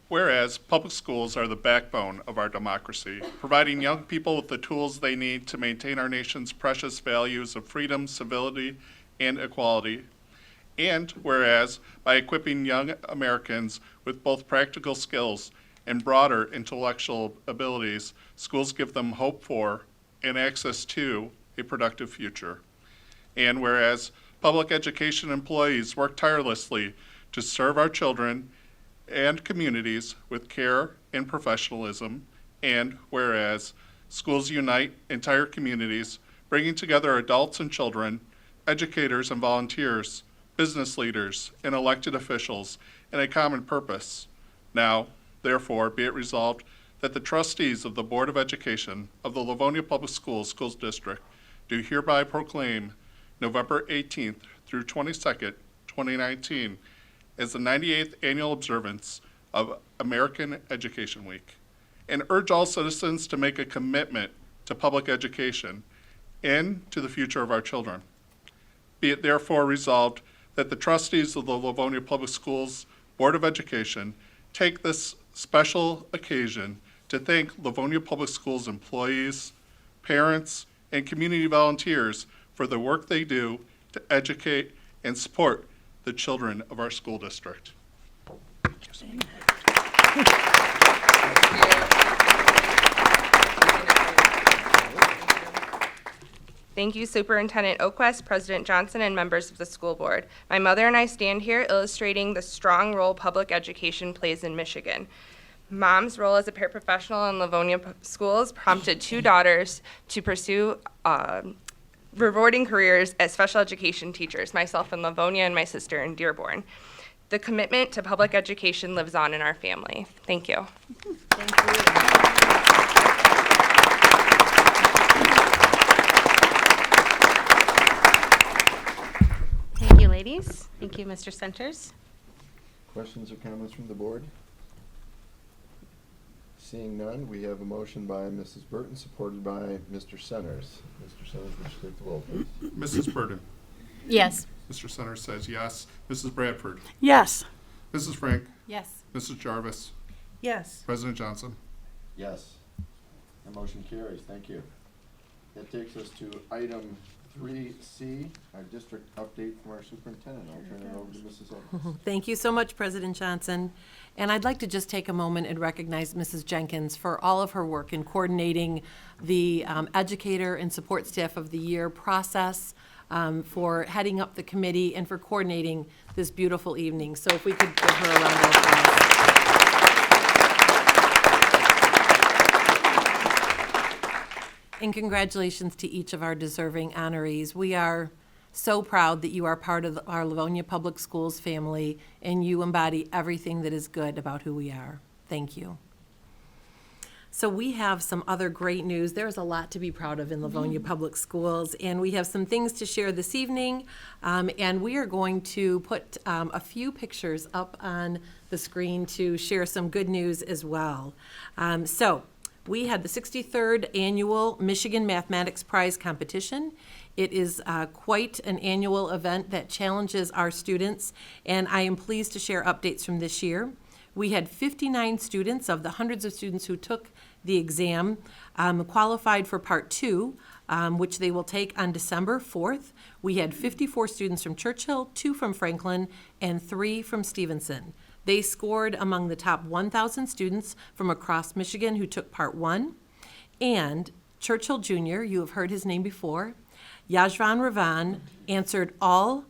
Whereas public schools are the backbone of our democracy, providing young people with the tools they need to maintain our nation's precious values of freedom, civility, and equality. And whereas by equipping young Americans with both practical skills and broader intellectual abilities, schools give them hope for and access to a productive future. And whereas public education employees work tirelessly to serve our children and communities with care and professionalism, and whereas schools unite entire communities, bringing together adults and children, educators and volunteers, business leaders, and elected officials in a common purpose. Now, therefore, be it resolved that the trustees of the Board of Education of the Livonia Public Schools Schools District do hereby proclaim November 18th through 22nd, 2019, as the 98th annual observance of American Education Week, and urge all citizens to make a commitment to public education and to the future of our children. Be it therefore resolved that the trustees of the Livonia Public Schools Board of Education take this special occasion to thank Livonia Public Schools employees, parents, and community volunteers for the work they do to educate and support the children of our school district. Thank you, Superintendent Oquest, President Johnson, and members of the school board. My mother and I stand here illustrating the strong role public education plays in Michigan. Mom's role as a paraprofessional in Livonia schools prompted two daughters to pursue rewarding careers as special education teachers, myself in Livonia and my sister in Dearborn. The commitment to public education lives on in our family. Thank you. Thank you. Thank you, ladies. Thank you, Mr. Centers. Questions or comments from the board? Seeing none, we have a motion by Mrs. Burton, supported by Mr. Centers. Mr. Centers, would you take the roll, please? Mrs. Burden. Yes. Mr. Centers says yes. Mrs. Bradford. Yes. Mrs. Frank. Yes. Mrs. Jarvis. Yes. President Johnson. Yes. The motion carries. Thank you. That takes us to item 3C, our district update from our superintendent. I'll turn it over to Mrs. Oakes. Thank you so much, President Johnson. And I'd like to just take a moment and recognize Mrs. Jenkins for all of her work in coordinating the Educator and Support Staff of the Year process, for heading up the committee, and for coordinating this beautiful evening. So if we could give her a round of applause. And congratulations to each of our deserving honorees. We are so proud that you are part of our Livonia Public Schools family, and you embody everything that is good about who we are. Thank you. So we have some other great news. There's a lot to be proud of in Livonia Public Schools, and we have some things to share this evening. And we are going to put a few pictures up on the screen to share some good news as well. So we had the 63rd Annual Michigan Mathematics Prize Competition. It is quite an annual event that challenges our students, and I am pleased to share updates from this year. We had 59 students of the hundreds of students who took the exam qualified for Part 2, which they will take on December 4th. We had 54 students from Churchill, 2 from Franklin, and 3 from Stevenson. They scored among the top 1,000 students from across Michigan who took Part 1. And Churchill Jr., you have heard his name before, Yajvan Ravan, answered all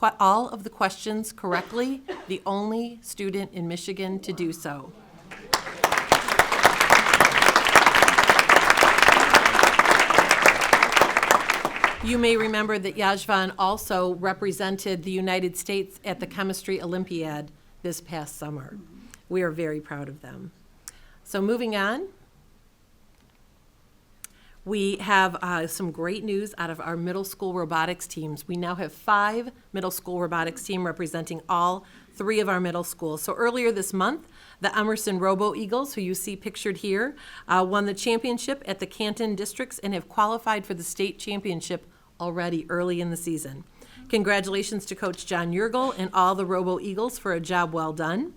of the questions correctly, the only student in Michigan to do so. You may remember that Yajvan also represented the United States at the Chemistry Olympiad this past summer. We are very proud of them. So moving on, we have some great news out of our middle school robotics teams. We now have 5 middle school robotics teams representing all 3 of our middle schools. So earlier this month, the Emerson Robo Eagles, who you see pictured here, won the championship at the Canton Districts and have qualified for the state championship already early in the season. Congratulations to Coach John Yergel and all the Robo Eagles for a job well done.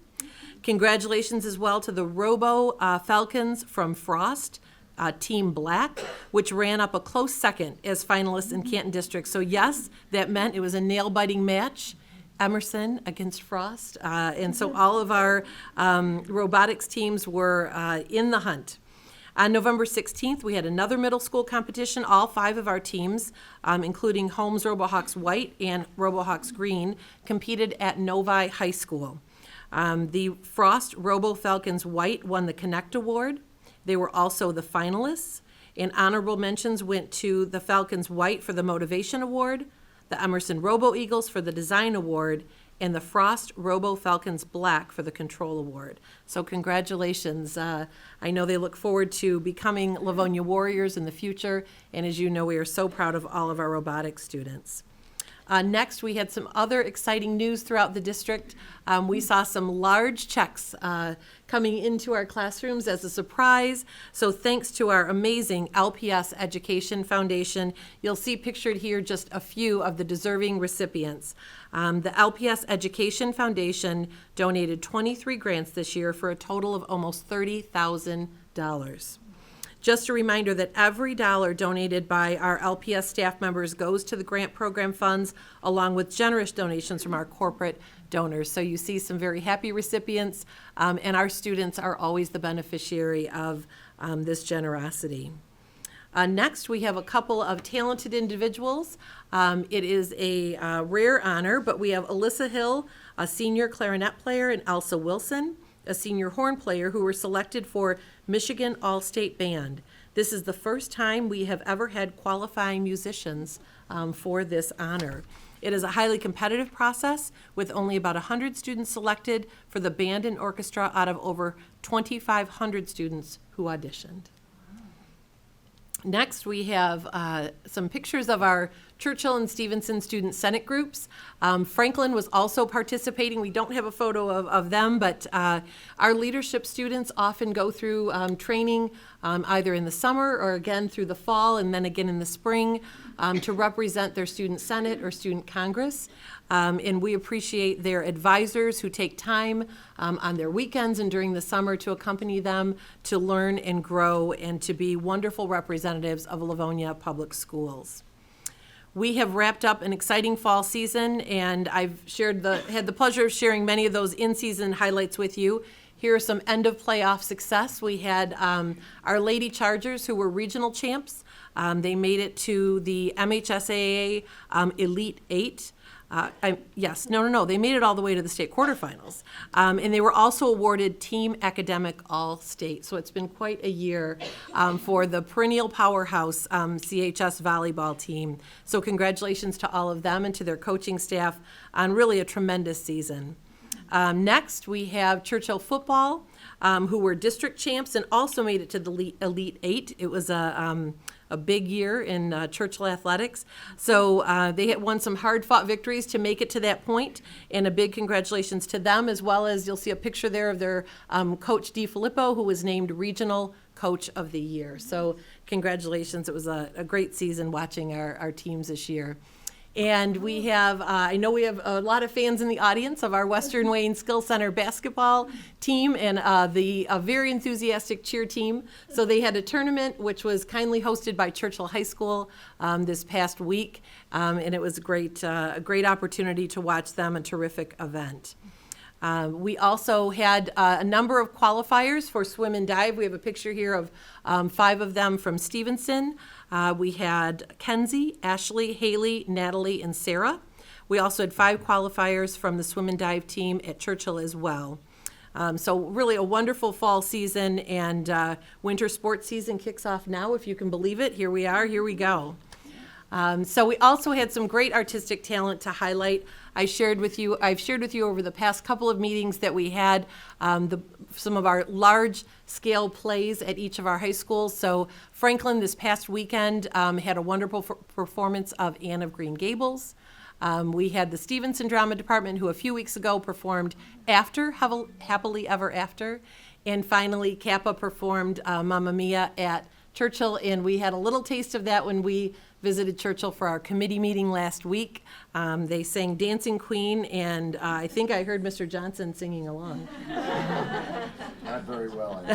Congratulations as well to the Robo Falcons from Frost, Team Black, which ran up a close second as finalists in Canton District. So yes, that meant it was a nail-biting match, Emerson against Frost. And so all of our robotics teams were in the hunt. On November 16th, we had another middle school competition. All 5 of our teams, including Holmes RoboHawks White and RoboHawks Green, competed at Novi High School. The Frost Robo Falcons White won the Connect Award. They were also the finalists. And honorable mentions went to the Falcons White for the Motivation Award, the Emerson Robo Eagles for the Design Award, and the Frost Robo Falcons Black for the Control Award. So congratulations. I know they look forward to becoming Livonia Warriors in the future, and as you know, we are so proud of all of our robotics students. Next, we had some other exciting news throughout the district. We saw some large checks coming into our classrooms as a surprise. So thanks to our amazing LPS Education Foundation, you'll see pictured here just a few of the deserving recipients. The LPS Education Foundation donated 23 grants this year for a total of almost $30,000. Just a reminder that every dollar donated by our LPS staff members goes to the grant program funds, along with generous donations from our corporate donors. So you see some very happy recipients, and our students are always the beneficiary of this generosity. Next, we have a couple of talented individuals. It is a rare honor, but we have Alyssa Hill, a senior clarinet player, and Elsa Wilson, a senior horn player, who were selected for Michigan All-State Band. This is the first time we have ever had qualifying musicians for this honor. It is a highly competitive process with only about 100 students selected for the band and orchestra out of over 2,500 students who auditioned. Next, we have some pictures of our Churchill and Stevenson Student Senate groups. Franklin was also participating. We don't have a photo of them, but our leadership students often go through training either in the summer or again through the fall and then again in the spring to represent their student senate or student congress. And we appreciate their advisors who take time on their weekends and during the summer to accompany them to learn and grow and to be wonderful representatives of Livonia Public Schools. We have wrapped up an exciting fall season, and I've had the pleasure of sharing many of those in-season highlights with you. Here are some end-of-playoff success. We had our Lady Chargers, who were regional champs. They made it to the MHSAA Elite 8. They made it all the way to the state quarterfinals. And they were also awarded Team Academic All-State. So it's been quite a year for the perennial powerhouse CHS volleyball team. So congratulations to all of them and to their coaching staff on really a tremendous season. Next, we have Churchill football, who were district champs and also made it to the Elite Eight. It was a big year in Churchill athletics. So they had won some hard-fought victories to make it to that point, and a big congratulations to them, as well as you'll see a picture there of their coach DiFilippo, who was named Regional Coach of the Year. So congratulations. It was a great season watching our teams this year. And we have, I know we have a lot of fans in the audience of our Western Wayne Skill Center basketball team and a very enthusiastic cheer team. So they had a tournament which was kindly hosted by Churchill High School this past week, and it was a great opportunity to watch them, a terrific event. We also had a number of qualifiers for swim and dive. We have a picture here of 5 of them from Stevenson. We had Kenzie, Ashley, Haley, Natalie, and Sarah. We also had 5 qualifiers from the swim and dive team at Churchill as well. So really a wonderful fall season, and winter sports season kicks off now, if you can believe it. Here we are, here we go. So we also had some great artistic talent to highlight. I've shared with you over the past couple of meetings that we had some of our large-scale plays at each of our high schools. So Franklin this past weekend had a wonderful performance of Anne of Green Gables. We had the Stevenson Drama Department, who a few weeks ago performed After, Happily Ever After. And finally, Kappa performed Mamma Mia at Churchill, and we had a little taste of that when we visited Churchill for our committee meeting last week. They sang Dancing Queen, and I think I heard Mr. Johnson singing along. Not very well.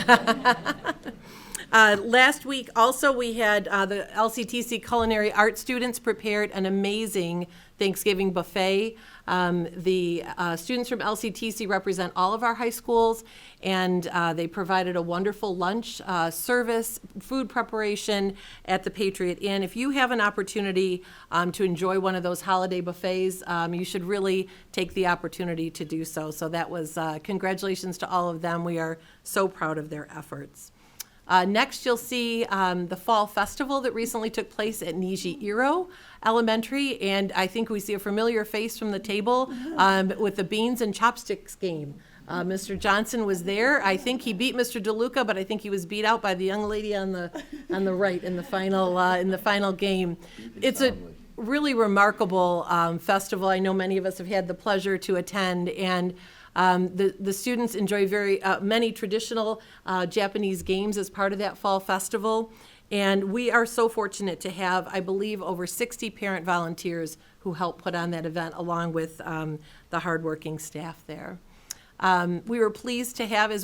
Last week, also, we had the LCTC Culinary Arts students prepared an amazing Thanksgiving buffet. The students from LCTC represent all of our high schools, and they provided a wonderful lunch service, food preparation at the Patriot Inn. If you have an opportunity to enjoy one of those holiday buffets, you should really take the opportunity to do so. So that was congratulations to all of them. We are so proud of their efforts. Next, you'll see the Fall Festival that recently took place at Niji-Iro Elementary, and I think we see a familiar face from the table with the beans and chopsticks game. Mr. Johnson was there. I think he beat Mr. DeLuca, but I think he was beat out by the young lady on the right in the final game. It's a really remarkable festival. I know many of us have had the pleasure to attend, and the students enjoy very many traditional Japanese games as part of that fall festival. And we are so fortunate to have, I believe, over 60 parent volunteers who help put on that event, along with the hardworking staff there. We were pleased to have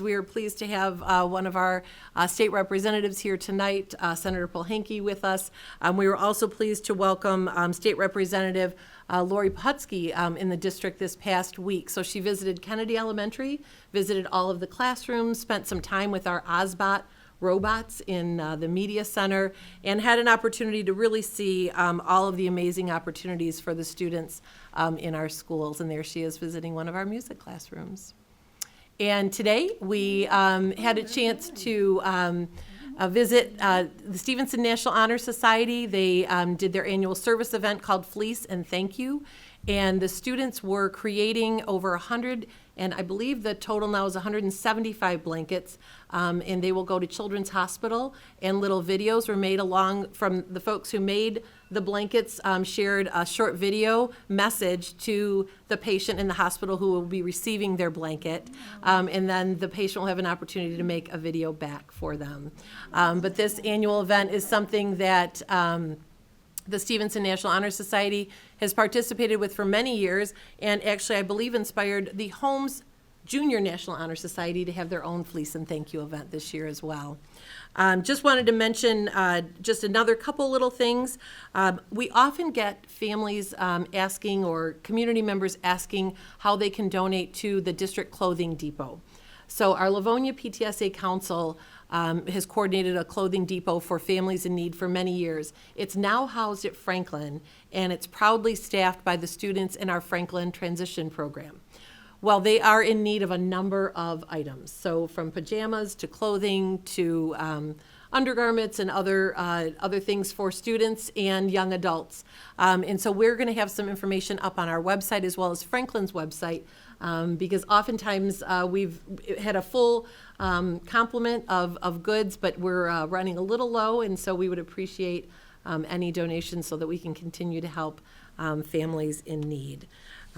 one of our state representatives here tonight, Senator Polhanke, with us. We were also pleased to welcome State Representative Lori Putsky in the district this past week. So she visited Kennedy Elementary, visited all of the classrooms, spent some time with our OSBOT robots in the media center, and had an opportunity to really see all of the amazing opportunities for the students in our schools. And there she is visiting one of our music classrooms. And today we had a chance to visit the Stevenson National Honor Society. They did their annual service event called Fleece and Thank You. And the students were creating over 100, and I believe the total now is 175 blankets. And they will go to Children's Hospital, and little videos were made along from the folks who made the blankets, shared a short video message to the patient in the hospital who will be receiving their blanket. And then the patient will have an opportunity to make a video back for them. But this annual event is something that the Stevenson National Honor Society has participated with for many years, and actually I believe inspired the Holmes Junior National Honor Society to have their own Fleece and Thank You event this year as well. Just wanted to mention just another couple little things. We often get families asking, or community members asking, how they can donate to the District Clothing Depot. So our Livonia PTSA Council has coordinated a clothing depot for families in need for many years. It's now housed at Franklin, and it's proudly staffed by the students in our Franklin Transition Program. Well, they are in need of a number of items, so from pajamas to clothing to undergarments and other things for students and young adults. And so we're going to have some information up on our website as well as Franklin's website, because oftentimes we've had a full complement of goods, but we're running a little low, and so we would appreciate any donations so that we can continue to help families in need.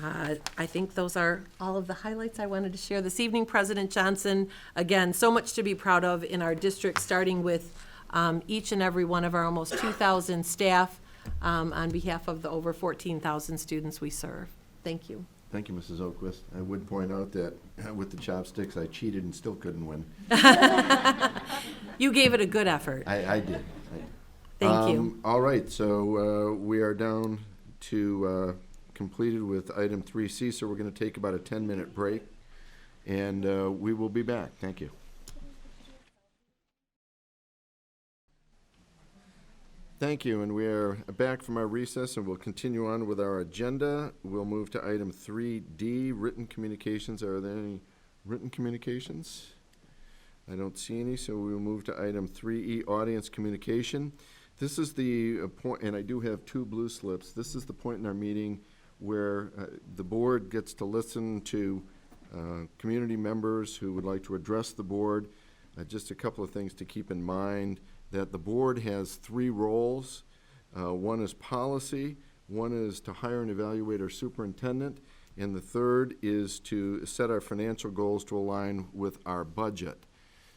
I think those are all of the highlights I wanted to share this evening. President Johnson, again, so much to be proud of in our district, starting with each and every one of our almost 2,000 staff on behalf of the over 14,000 students we serve. Thank you. Thank you, Mrs. Oquist. I would point out that with the chopsticks, I cheated and still couldn't win. You gave it a good effort. I did. Thank you. All right, so we are down to completed with item 3C, so we're going to take about a 10-minute break, and we will be back. Thank you. Thank you, and we are back from our recess, and we'll continue on with our agenda. We'll move to item 3D, written communications. Are there any written communications? I don't see any, so we will move to item 3E, audience communication. This is the point, and I do have 2 blue slips. This is the point in our meeting where the board gets to listen to community members who would like to address the board. Just a couple of things to keep in mind, that the board has 3 roles. One is policy, one is to hire and evaluate our superintendent, and the third is to set our financial goals to align with our budget.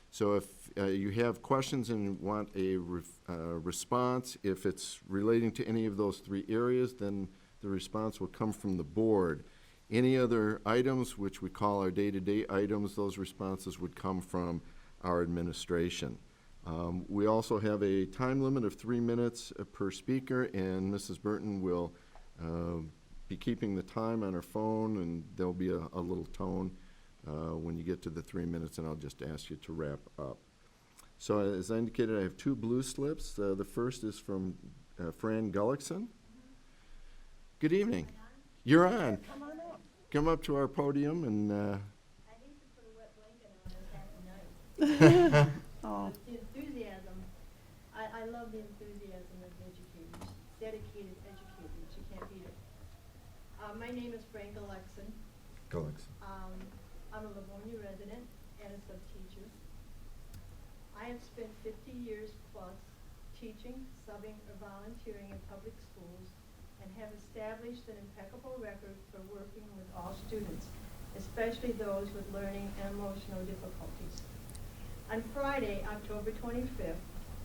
So if you have questions and want a response, if it's relating to any of those 3 areas, then the response will come from the board. Any other items, which we call our day-to-day items, those responses would come from our administration. We also have a time limit of 3 minutes per speaker, and Mrs. Burton will be keeping the time on her phone, and there'll be a little tone when you get to the 3 minutes, and I'll just ask you to wrap up. So as I indicated, I have 2 blue slips. The first is from Fran Gullickson. Good evening. You're on. Come on up. Come up to our podium and. I hate to put a wet blanket on this half night. Oh, The enthusiasm, I love the enthusiasm of the educators, dedicated educators, you can't beat it. My name is Frank Alexon. I'm a Livonia resident and a sub-teacher. I have spent 50 years plus teaching, subbing, or volunteering in public schools, and have established an impeccable record for working with all students, especially those with learning and emotional difficulties. On Friday, October 25th,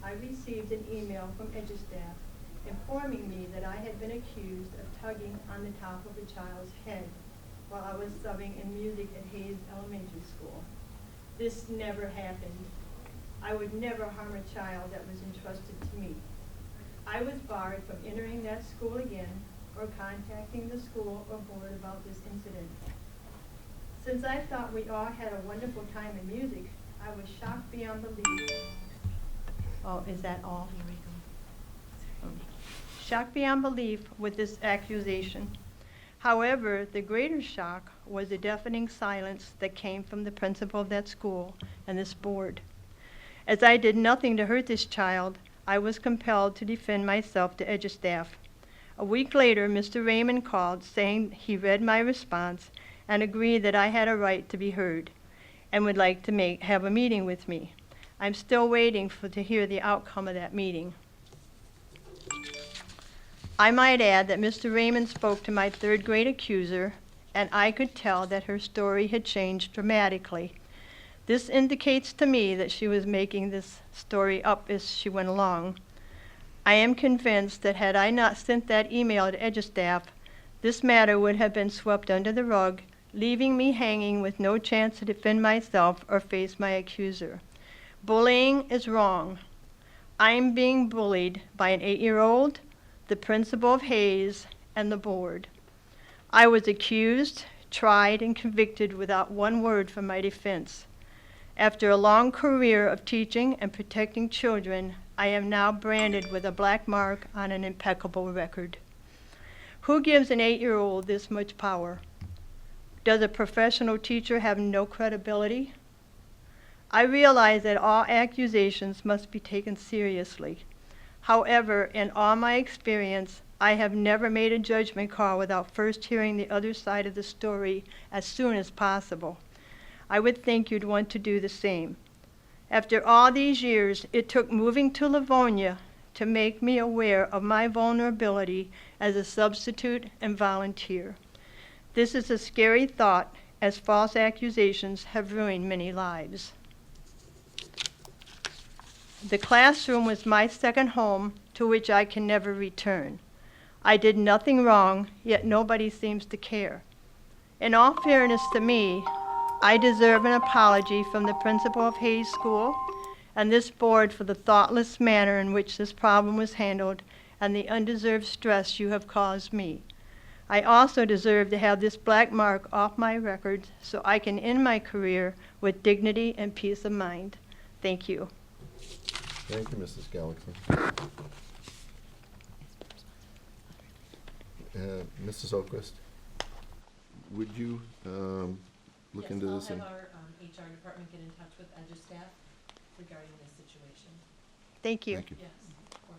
I received an email from EduStaff informing me that I had been accused of tugging on the top of a child's head while I was subbing in music at Hayes Elementary School. This never happened. I would never harm a child that was entrusted to me. I was barred from entering that school again or contacting the school or board about this incident. Since I thought we all had a wonderful time in music, I was shocked beyond belief. Oh, is that all? Here we go. Shocked beyond belief with this accusation. However, the greater shock was the deafening silence that came from the principal of that school and this board. As I did nothing to hurt this child, I was compelled to defend myself to EduStaff. A week later, Mr. Raymond called saying he read my response and agreed that I had a right to be heard and would like to have a meeting with me. I'm still waiting to hear the outcome of that meeting. I might add that Mr. Raymond spoke to my 3rd grade accuser, and I could tell that her story had changed dramatically. This indicates to me that she was making this story up as she went along. I am convinced that had I not sent that email to EduStaff, this matter would have been swept under the rug, leaving me hanging with no chance to defend myself or face my accuser. Bullying is wrong. I'm being bullied by an 8-year-old, the principal of Hayes, and the board. I was accused, tried, and convicted without one word from my defense. After a long career of teaching and protecting children, I am now branded with a black mark on an impeccable record. Who gives an 8-year-old this much power? Does a professional teacher have no credibility? I realize that all accusations must be taken seriously. However, in all my experience, I have never made a judgment call without first hearing the other side of the story as soon as possible. I would think you'd want to do the same. After all these years, it took moving to Livonia to make me aware of my vulnerability as a substitute and volunteer. This is a scary thought, as false accusations have ruined many lives. The classroom was my second home, to which I can never return. I did nothing wrong, yet nobody seems to care. In all fairness to me, I deserve an apology from the principal of Hayes School and this board for the thoughtless manner in which this problem was handled and the undeserved stress you have caused me. I also deserve to have this black mark off my record so I can end my career with dignity and peace of mind. Thank you. Thank you, Mrs. Galaxy. Mrs. Oquist, would you look into this? Yes, I'll have our HR department get in touch with EduStaff regarding this situation. Thank you. Thank you. Yes, of course.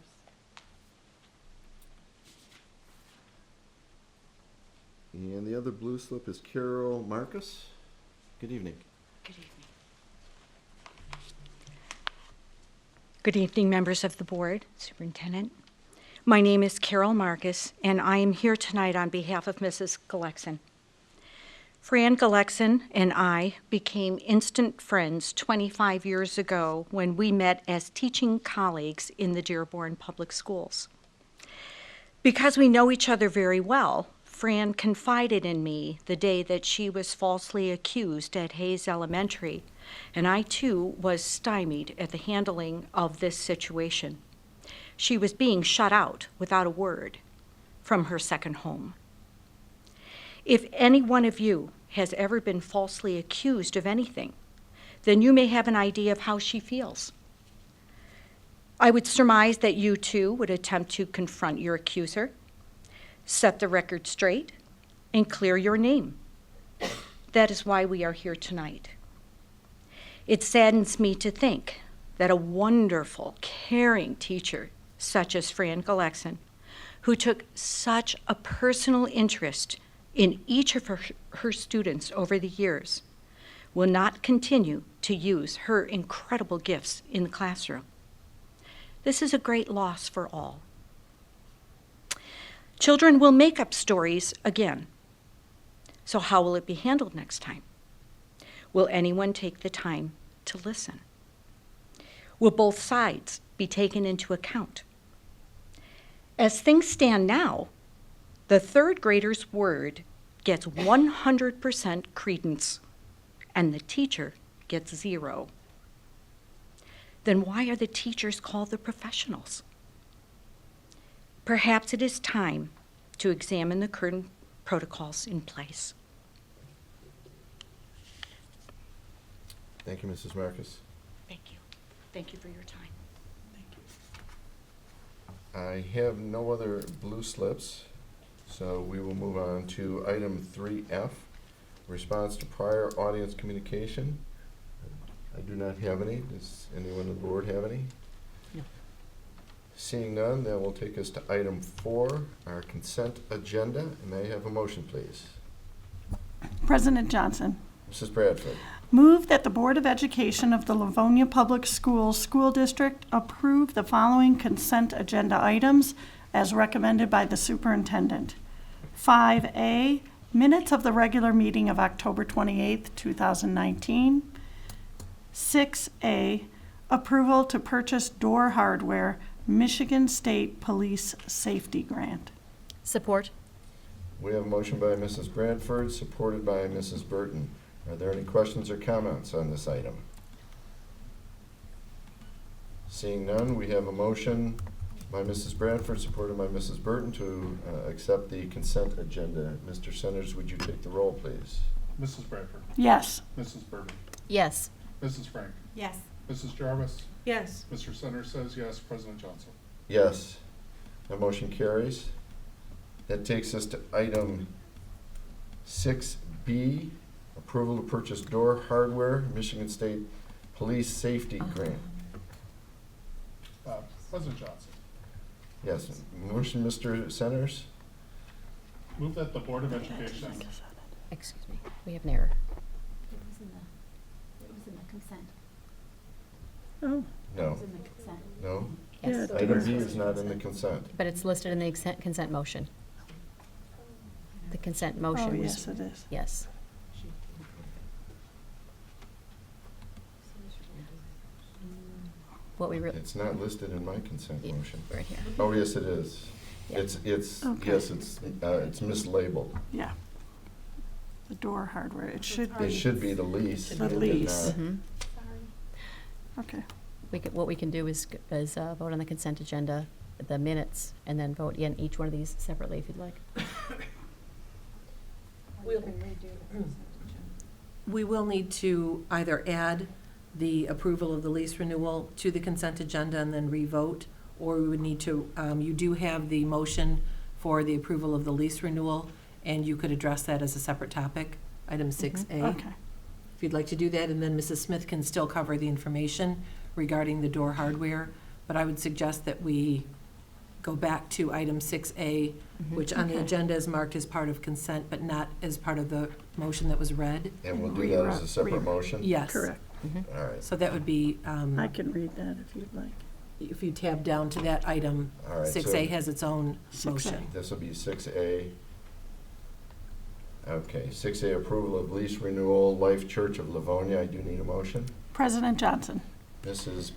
And the other blue slip is Carol Marcus. Good evening. Good evening. Good evening, members of the board, Superintendent. My name is Carol Marcus, and I am here tonight on behalf of Mrs. Gulexon. Fran Gulexon and I became instant friends 25 years ago when we met as teaching colleagues in the Dearborn Public Schools. Because we know each other very well, Fran confided in me the day that she was falsely accused at Hayes Elementary, and I too was stymied at the handling of this situation. She was being shut out without a word from her second home. If any one of you has ever been falsely accused of anything, then you may have an idea of how she feels. I would surmise that you too would attempt to confront your accuser, set the record straight, and clear your name. That is why we are here tonight. It saddens me to think that a wonderful, caring teacher such as Fran Gulexon, who took such a personal interest in each of her students over the years, will not continue to use her incredible gifts in the classroom. This is a great loss for all. Children will make up stories again. So how will it be handled next time? Will anyone take the time to listen? Will both sides be taken into account? As things stand now, the third grader's word gets 100% credence, and the teacher gets 0. Then why are the teachers called the professionals? Perhaps it is time to examine the current protocols in place. Thank you, Mrs. Marcus. Thank you. Thank you for your time. I have no other blue slips, so we will move on to item 3F, response to prior audience communication. I do not have any. Does anyone on the board have any? No. Seeing none, that will take us to item 4, our consent agenda. May I have a motion, please? President Johnson. Mrs. Bradford. Move that the Board of Education of the Livonia Public Schools School District approve the following consent agenda items as recommended by the superintendent. 5A, minutes of the regular meeting of October 28th, 2019. 6A, approval to purchase door hardware, Michigan State Police Safety Grant. Support. We have a motion by Mrs. Bradford, supported by Mrs. Burton. Are there any questions or comments on this item? Seeing none, we have a motion by Mrs. Bradford, supported by Mrs. Burton, to accept the consent agenda. Mr. Centers, would you take the roll, please? Mrs. Bradford. Yes. Mrs. Burton. Yes. Mrs. Frank? Yes. Mrs. Jarvis? Yes. Mr. Centers says yes. President Johnson? Yes. That motion carries. That takes us to item 6B, approval to purchase door hardware, Michigan State Police Safety Grant. President Johnson? Yes. Motion, Mr. Centers? Move that the Board of Education. Excuse me, we have an error. It was in the consent. Oh, No. in the consent. No? Yes, Yeah. Item B is not in the consent. but it's listed in the consent motion. The consent motion oh, was. yes, it is. Yes. What we really, It's not listed in my consent Yeah. motion. right here. Oh, yes, it is. Yeah. It's, Okay. yes, it's mislabeled. Yeah. The door hardware, it should It be. should be the lease. The It did lease. not. Mhm. Okay. What we can do is vote on the consent agenda, the minutes, and then vote in each one of these separately if you'd like. We will need to either add the approval of the lease renewal to the consent agenda and then re-vote, or we would need to, you do have the motion for the approval of the lease renewal, and you could address that as a separate topic, item 6A. Okay. If you'd like to do that, and then Mrs. Smith can still cover the information regarding the door hardware, but I would suggest that we go back to item 6A, which on the Okay. agenda is marked as part of consent, but not as part of the motion that was read. And we'll do that as a separate motion? Yes. Correct. All right. So that would be, I can read that if you'd like. if you tab down to that item, All right, 6A so- has its own 6A. motion. This will be 6A. Okay, 6A, approval of lease renewal, Lifechurch of Livonia. I do need a motion. President Johnson. Mrs.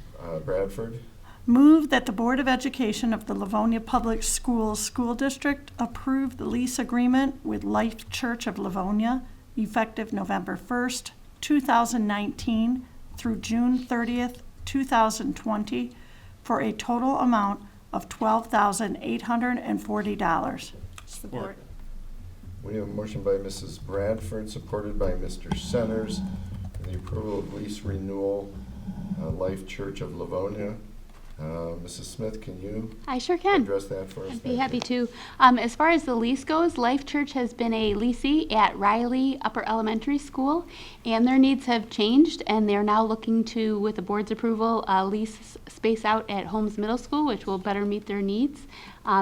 Bradford? Move that the Board of Education of the Livonia Public Schools School District approve the lease agreement with Lifechurch of Livonia effective November 1st, 2019 through June 30th, 2020 for a total amount of $12,840. Support. We have a motion by Mrs. Bradford, supported by Mr. Centers, for the approval of lease renewal, Lifechurch of Livonia. Mrs. Smith, can you I sure can. address that for us? I'd be happy to. As far as the lease goes, Lifechurch has been a leasee at Riley Upper Elementary School, and their needs have changed, and they're now looking to, with the board's approval, lease space out at Holmes Middle School, which will better meet their needs.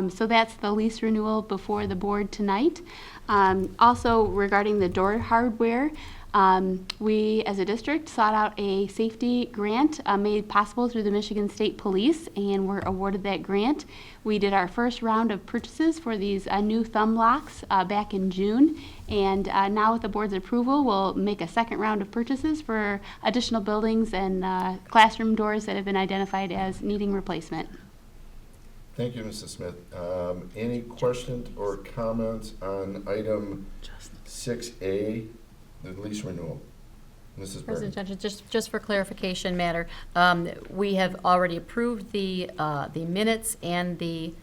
So that's the lease renewal before the board tonight. Also, regarding the door hardware, we, as a district, sought out a safety grant made possible through the Michigan State Police, and were awarded that grant. We did our first round of purchases for these new thumb locks back in June, and now with the board's approval, we'll make a second round of purchases for additional buildings and classroom doors that have been identified as needing replacement. Thank you, Mrs. Smith. Any questions or comments on item 6A, the lease renewal? Mrs. President Burton. Johnson, just for clarification matter, we have already approved the minutes and the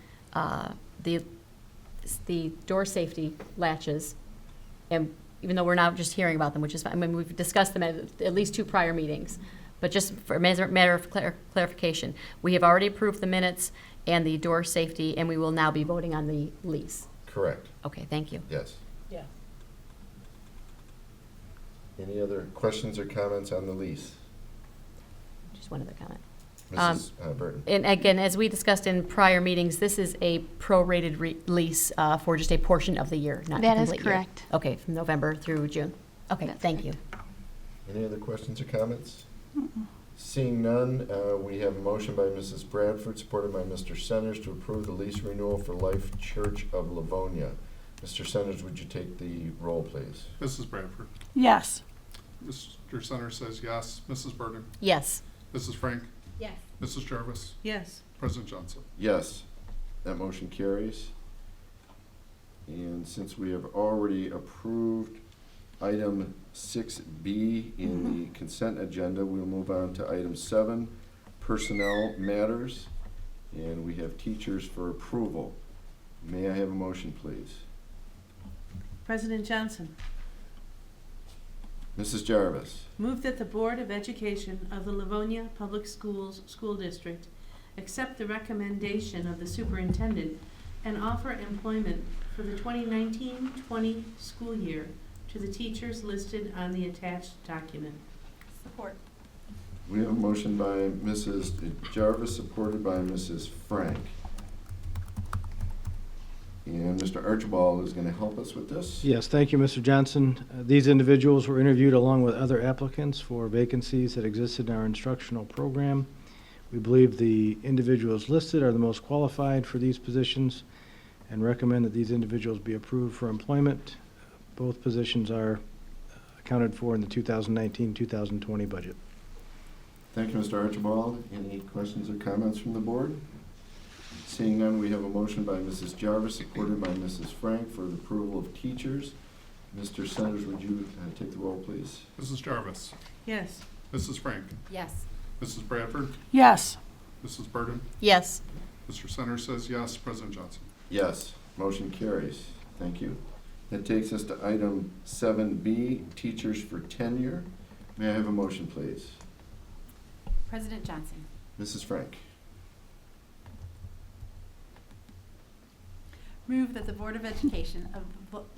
door safety latches, and even though we're now just hearing about them, which is fine, I mean, we've discussed them at least 2 prior meetings, but just for a matter of clarification, we have already approved the minutes and the door safety, and we will now be voting on the lease. Correct. Okay, thank you. Yes. Yeah. Any other questions or comments on the lease? Just one other comment. Mrs. Burton. And again, as we discussed in prior meetings, this is a prorated lease for just a portion of the year, not the That is complete year. correct. Okay, from November through June. Okay, That's thank you. Any other questions or comments? Seeing none, we have a motion by Mrs. Bradford, supported by Mr. Centers, to approve the lease renewal for Lifechurch of Livonia. Mr. Centers, would you take the roll, please? Mrs. Bradford? Yes. Mr. Centers says yes. Mrs. Burton? Yes. Mrs. Frank? Yes. Mrs. Jarvis? Yes. President Johnson? Yes, that motion carries. And since we have already approved item 6B in the consent agenda, we'll move on to item 7, personnel matters. And we have teachers for approval. May I have a motion, please? President Johnson. Mrs. Jarvis. Move that the Board of Education of the Livonia Public Schools School District accept the recommendation of the superintendent and offer employment for the 2019-20 school year to the teachers listed on the attached document. Support. We have a motion by Mrs. Jarvis, supported by Mrs. Frank. And Mr. Archibald is going to help us with this. Yes, thank you, Mr. Johnson. These individuals were interviewed along with other applicants for vacancies that existed in our instructional program. We believe the individuals listed are the most qualified for these positions and recommend that these individuals be approved for employment. Both positions are accounted for in the 2019-2020 budget. Thank you, Mr. Archibald. Any questions or comments from the board? Seeing none, we have a motion by Mrs. Jarvis, supported by Mrs. Frank, for the approval of teachers. Mr. Centers, would you take the roll, please? Mrs. Jarvis. Yes. Mrs. Frank. Yes. Mrs. Bradford. Yes. Mrs. Burden. Yes. Mr. Centers says yes. President Johnson. Yes. Motion carries. Thank you. That takes us to item 7B, teachers for tenure. May I have a motion, please? President Johnson. Mrs. Frank. Move that the Board of Education of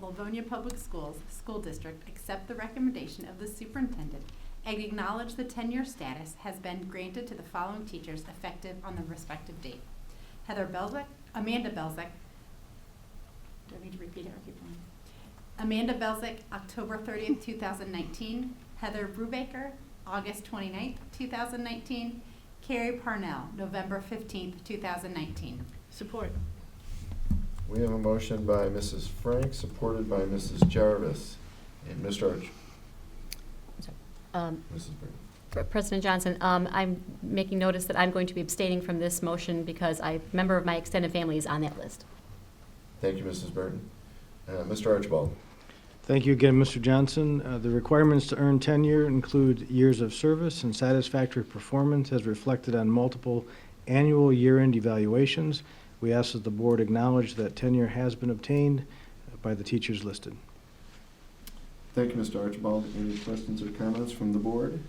Livonia Public Schools School District accept the recommendation of the superintendent and acknowledge the tenure status has been granted to the following teachers effective on the respective date. Amanda Belzick, do I need to repeat it or keep going? Amanda Belzick, October 30th, 2019. Heather Brubaker, August 29th, 2019. Carrie Parnell, November 15th, 2019. Support. We have a motion by Mrs. Frank, supported by Mrs. Jarvis. And Mr. Arch. Mrs. Burton. President Johnson, I'm making notice that I'm going to be abstaining from this motion because a member of my extended family is on that list. Thank you, Mrs. Burton. Mr. Archibald. Thank you again, Mr. Johnson. The requirements to earn tenure include years of service and satisfactory performance as reflected on multiple annual year-end evaluations. We ask that the board acknowledge that tenure has been obtained by the teachers listed. Thank you, Mr. Archibald. Any questions or comments from the board?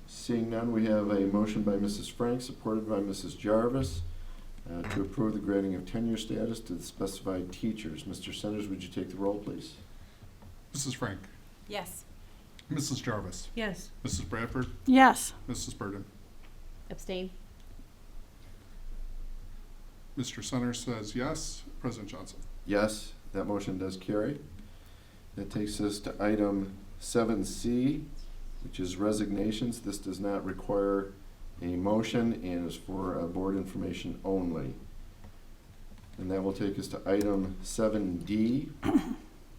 Seeing none, we have a motion by Mrs. Frank, supported by Mrs. Jarvis, to approve the granting of tenure status to the specified teachers. Mr. Centers, would you take the roll, please? Mrs. Frank. Yes. Mrs. Jarvis. Yes. Mrs. Bradford. Yes. Mrs. Burden. Abstain. Mr. Centers says yes. President Johnson. Yes, that motion does carry. That takes us to item 7C, which is resignations. This does not require a motion and is for board information only. And that will take us to item 7D,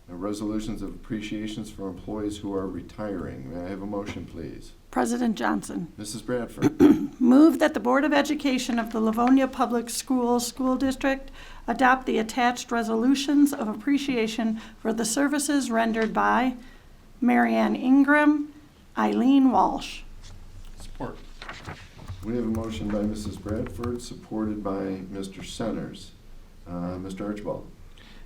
resolutions of appreciations for employees who are retiring. May I have a motion, please? President Johnson. Mrs. Bradford. Move that the Board of Education of the Livonia Public Schools School District adopt the attached resolutions of appreciation for the services rendered by Marianne Ingram, Eileen Walsh. Support. We have a motion by Mrs. Bradford, supported by Mr. Centers. Mr. Archibald.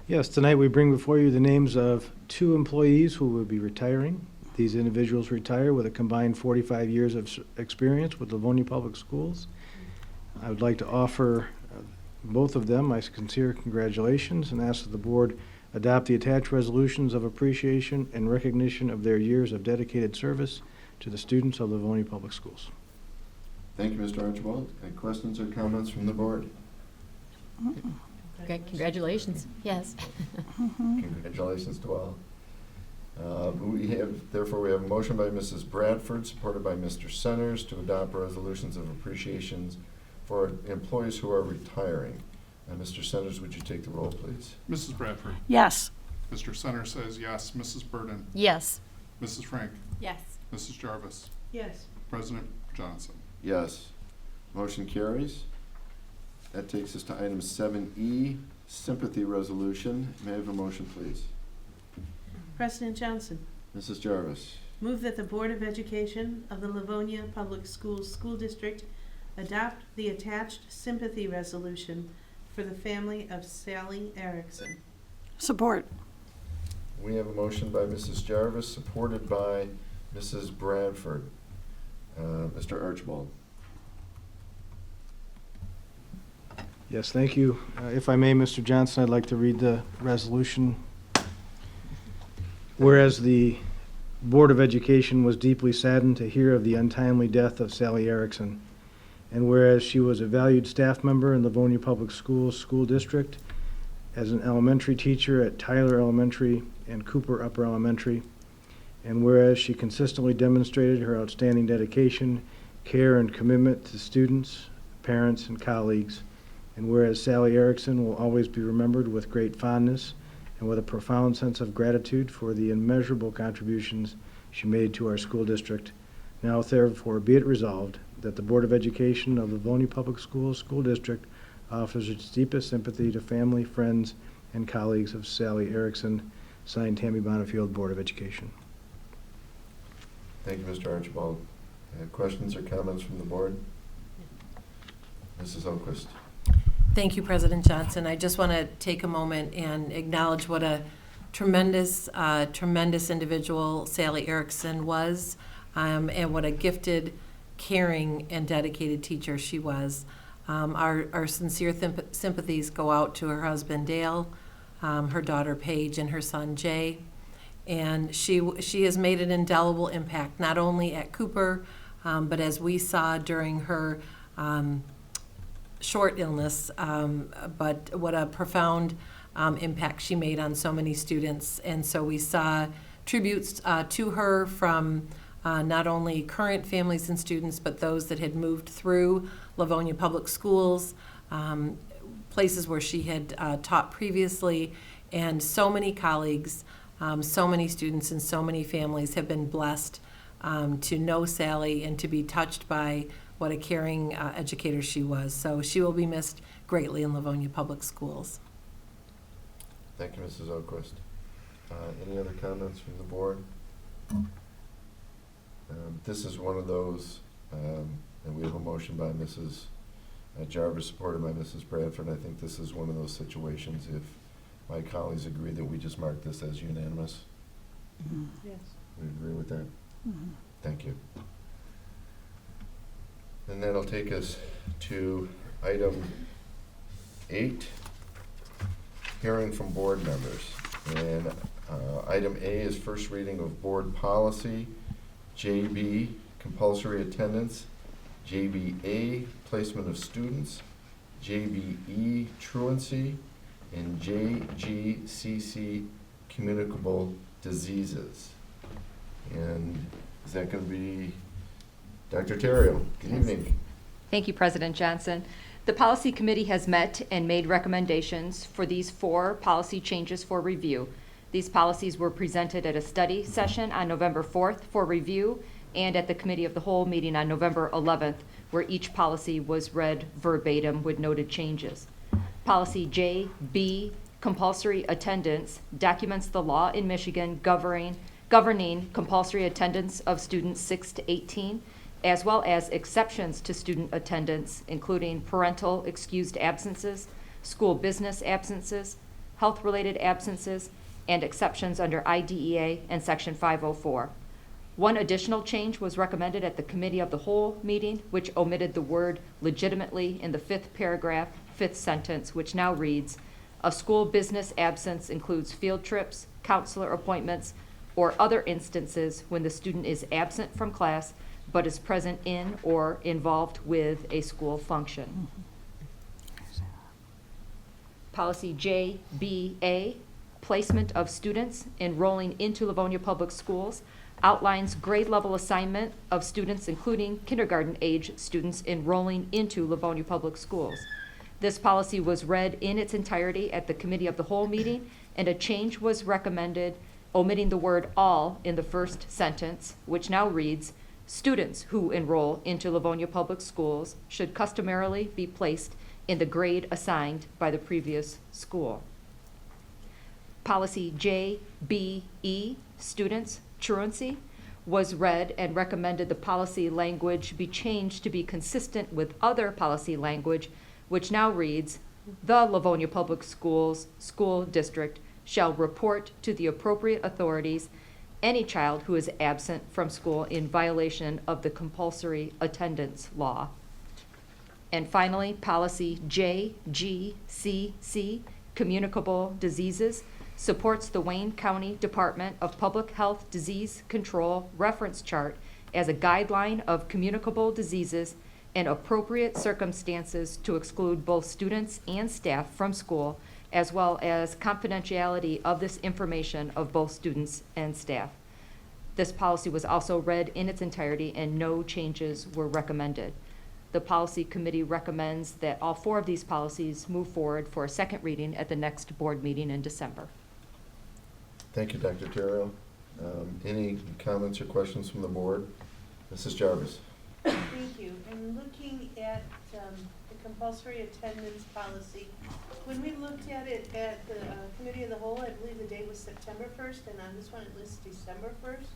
Yes, tonight we bring before you the names of 2 employees who will be retiring. These individuals retire with a combined 45 years of experience with Livonia Public Schools. I would like to offer both of them my sincere congratulations and ask that the board adopt the attached resolutions of appreciation and recognition of their years of dedicated service to the students of Livonia Public Schools. Thank you, Mr. Archibald. Any questions or comments from the board? Great, congratulations. Yes. Congratulations to all. Therefore, we have a motion by Mrs. Bradford, supported by Mr. Centers, to adopt resolutions of appreciations for employees who are retiring. Mr. Centers, would you take the roll, please? Mrs. Bradford. Yes. Mr. Centers says yes. Mrs. Burden. Yes. Mrs. Frank. Yes. Mrs. Jarvis. Yes. President Johnson. Yes. Motion carries. That takes us to item 7E, sympathy resolution. May I have a motion, please? President Johnson. Mrs. Jarvis. Move that the Board of Education of the Livonia Public Schools School District adopt the attached sympathy resolution for the family of Sally Erickson. Support. We have a motion by Mrs. Jarvis, supported by Mrs. Bradford. Mr. Archibald. Yes, thank you. If I may, Mr. Johnson, I'd like to read the resolution. Whereas the Board of Education was deeply saddened to hear of the untimely death of Sally Erickson, and whereas she was a valued staff member in Livonia Public Schools School District as an elementary teacher at Tyler Elementary and Cooper Upper Elementary, and whereas she consistently demonstrated her outstanding dedication, care, and commitment to students, parents, and colleagues, and whereas Sally Erickson will always be remembered with great fondness and with a profound sense of gratitude for the immeasurable contributions she made to our school district, now therefore be it resolved that the Board of Education of Livonia Public Schools School District offers its deepest sympathy to family, friends, and colleagues of Sally Erickson. Signed, Tammy Bonifield, Board of Education. Thank you, Mr. Archibald. Questions or comments from the board? Mrs. Oquist. Thank you, President Johnson. I just want to take a moment and acknowledge what a tremendous individual Sally Erickson was, and what a gifted, caring, and dedicated teacher she was. Our sincere sympathies go out to her husband, Dale, her daughter, Paige, and her son, Jay. And she has made an indelible impact, not only at Cooper, but as we saw during her short illness, but what a profound impact she made on so many students. And so we saw tributes to her from not only current families and students, but those that had moved through Livonia Public Schools, places where she had taught previously, and so many colleagues, so many students, and so many families have been blessed to know Sally and to be touched by what a caring educator she was. So she will be missed greatly in Livonia Public Schools. Thank you, Mrs. Oquist. Any other comments from the board? This is one of those, and we have a motion by Mrs. Jarvis, supported by Mrs. Bradford. I think this is one of those situations, if my colleagues agree, that we just mark this as unanimous. Yes. We agree with that? Thank you. And that'll take us to item 8, hearing from board members. And item A is first reading of board policy, JB, compulsory attendance, JBA, placement of students, JBE, truancy, and JGCC, communicable diseases. And is that going to be Dr. Terrio? Good evening. Thank you, President Johnson. The Policy Committee has met and made recommendations for these 4 policy changes for review. These policies were presented at a study session on November 4th for review, and at the Committee of the Whole meeting on November 11th, where each policy was read verbatim with noted changes. Policy JB, compulsory attendance, documents the law in Michigan governing compulsory attendance of students 6 to 18, as well as exceptions to student attendance, including parental excused absences, school business absences, health-related absences, and exceptions under IDEA and Section 504. One additional change was recommended at the Committee of the Whole meeting, which omitted the word legitimately in the 5th paragraph, 5th sentence, which now reads, "A school business absence includes field trips, counselor appointments, or other instances when the student is absent from class but is present in or involved with a school function." Policy JBA, placement of students enrolling into Livonia Public Schools, outlines grade level assignment of students, including kindergarten age students enrolling into Livonia Public Schools. This policy was read in its entirety at the Committee of the Whole meeting, and a change was recommended, omitting the word all in the first sentence, which now reads, "Students who enroll into Livonia Public Schools should customarily be placed in the grade assigned by the previous school." Policy JBE, students, truancy, was read and recommended the policy language be changed to be consistent with other policy language, which now reads, "The Livonia Public Schools School District shall report to the appropriate authorities any child who is absent from school in violation of the compulsory attendance law. And finally, policy JGCC, communicable diseases, supports the Wayne County Department of Public Health Disease Control reference chart as a guideline of communicable diseases and appropriate circumstances to exclude both students and staff from school, as well as confidentiality of this information of both students and staff. This policy was also read in its entirety and no changes were recommended. The policy committee recommends that all 4 of these policies move forward for a second reading at the next board meeting in December. Thank you, Dr. Terrell. Any comments or questions from the board? Mrs. Jarvis. Thank you. And looking at the compulsory attendance policy, when we looked at it at the committee of the whole, I believe the date was September 1st, and on this one it lists December 1st.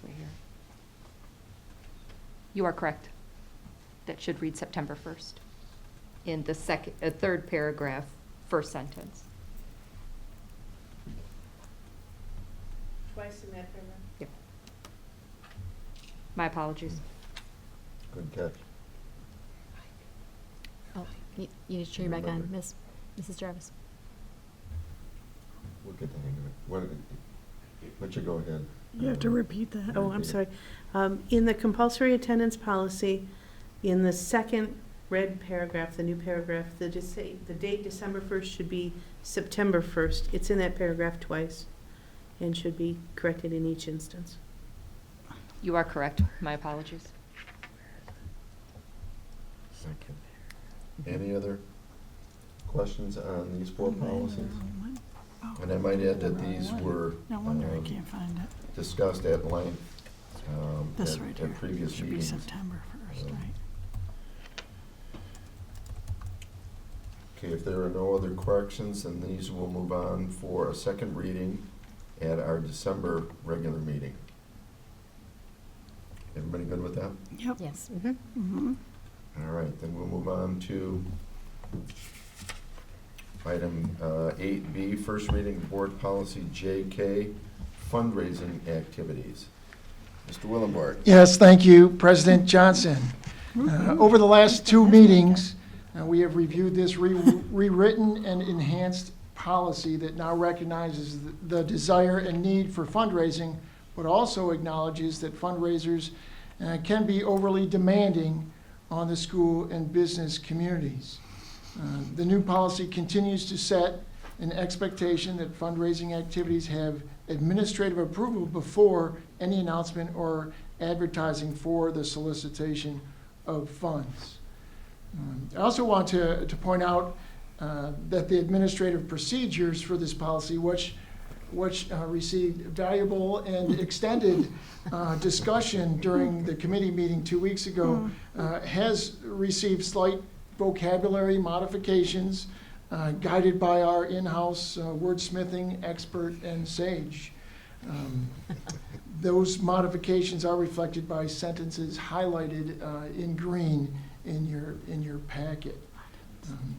Right here. You are correct. That should read September 1st in the third paragraph, first sentence. Twice in that paragraph. Yep. My apologies. Good catch. Oh, you need to turn your mic on, Mrs. Jarvis. We'll get the hang of it. Why don't you go ahead? You have to repeat that. Oh, I'm sorry. In the compulsory attendance policy, in the second red paragraph, the new paragraph, the date December 1st should be September 1st. It's in that paragraph twice and should be corrected in each instance. You are correct. My apologies. Second. Any other questions on these 4 policies? And I might add that these were No wonder I can't find it. discussed at length This right here. at previous Should meetings. be September 1st, right? Okay, if there are no other corrections, then these will move on for a second reading at our December regular meeting. Everybody good with that? Yep. Yes. All right, then we'll move on to item 8B, first reading of board policy JK, fundraising activities. Mr. Willenborg. Yes, thank you, President Johnson. Over the last 2 meetings, we have reviewed this rewritten and enhanced policy that now recognizes the desire and need for fundraising, but also acknowledges that fundraisers can be overly demanding on the school and business communities. The new policy continues to set an expectation that fundraising activities have administrative approval before any announcement or advertising for the solicitation of funds. I also want to point out that the administrative procedures for this policy, which received valuable and extended discussion during the committee meeting 2 weeks ago, has received slight vocabulary modifications guided by our in-house wordsmithing expert and sage. Those modifications are reflected by sentences highlighted in green in your packet.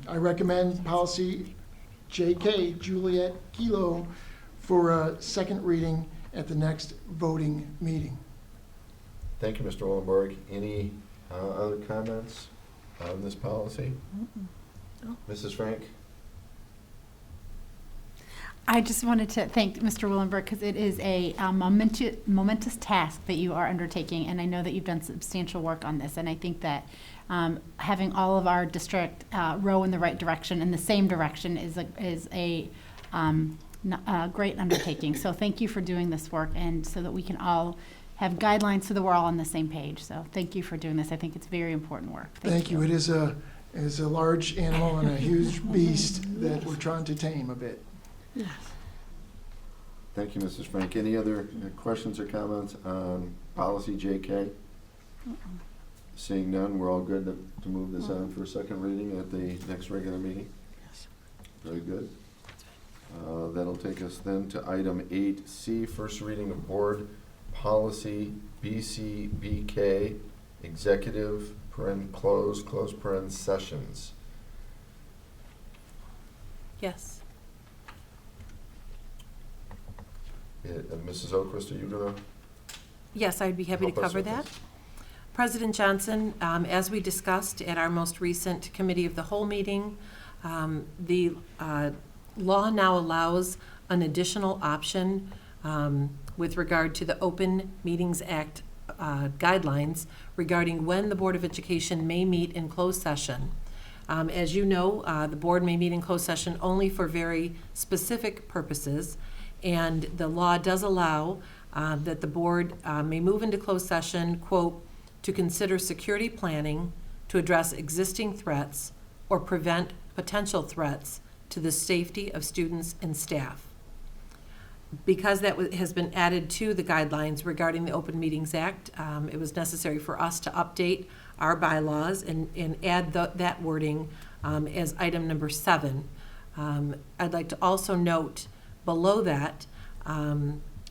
I recommend policy JK, Juliet Kilo, for a second reading at the next voting meeting. Thank you, Mr. Willenborg. Any other comments on this policy? Mrs. Frank? I just wanted to thank Mr. Willenberg because it is a momentous task that you are undertaking, and I know that you've done substantial work on this, and I think that having all of our district row in the right direction, in the same direction, is a great undertaking. So thank you for doing this work, and so that we can all have guidelines so that we're all on the same page. So thank you for doing this. I think it's very important work. Thank you. It is a large animal and a huge beast that we're trying to tame a bit. Yes. Thank you, Mrs. Frank. Any other questions or comments on policy JK? Seeing none, we're all good to move this on for a second reading at the next regular meeting? Yes. Very good. That'll take us then to item 8C, first reading of board policy BCBK, executive, close sessions. Yes. Mrs. Oquist, are you gonna? Yes, I'd be happy to Help us cover with that. this. President Johnson, as we discussed at our most recent Committee of the Whole meeting, the law now allows an additional option with regard to the Open Meetings Act guidelines regarding when the Board of Education may meet in closed session. As you know, the board may meet in closed session only for very specific purposes, and the law does allow that the board may move into closed session, quote, to consider security planning, to address existing threats, or prevent potential threats to the safety of students and staff. Because that has been added to the guidelines regarding the Open Meetings Act, it was necessary for us to update our bylaws and add that wording as item number 7. I'd like to also note below that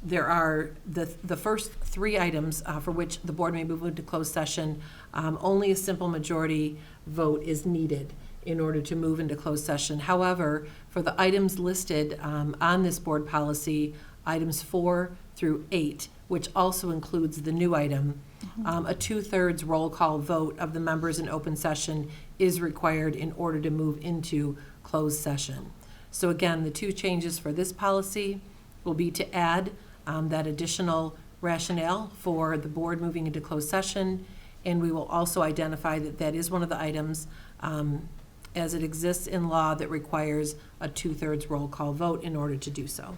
there are the first 3 items for which the board may move into closed session. Only a simple majority vote is needed in order to move into closed session. However, for the items listed on this board policy, items 4 through 8, which also includes the new item, a 2/3 roll call vote of the members in open session is required in order to move into closed session. So again, the 2 changes for this policy will be to add that additional rationale for the board moving into closed session, and we will also identify that that is one of the items as it exists in law that requires a 2/3 roll call vote in order to do so.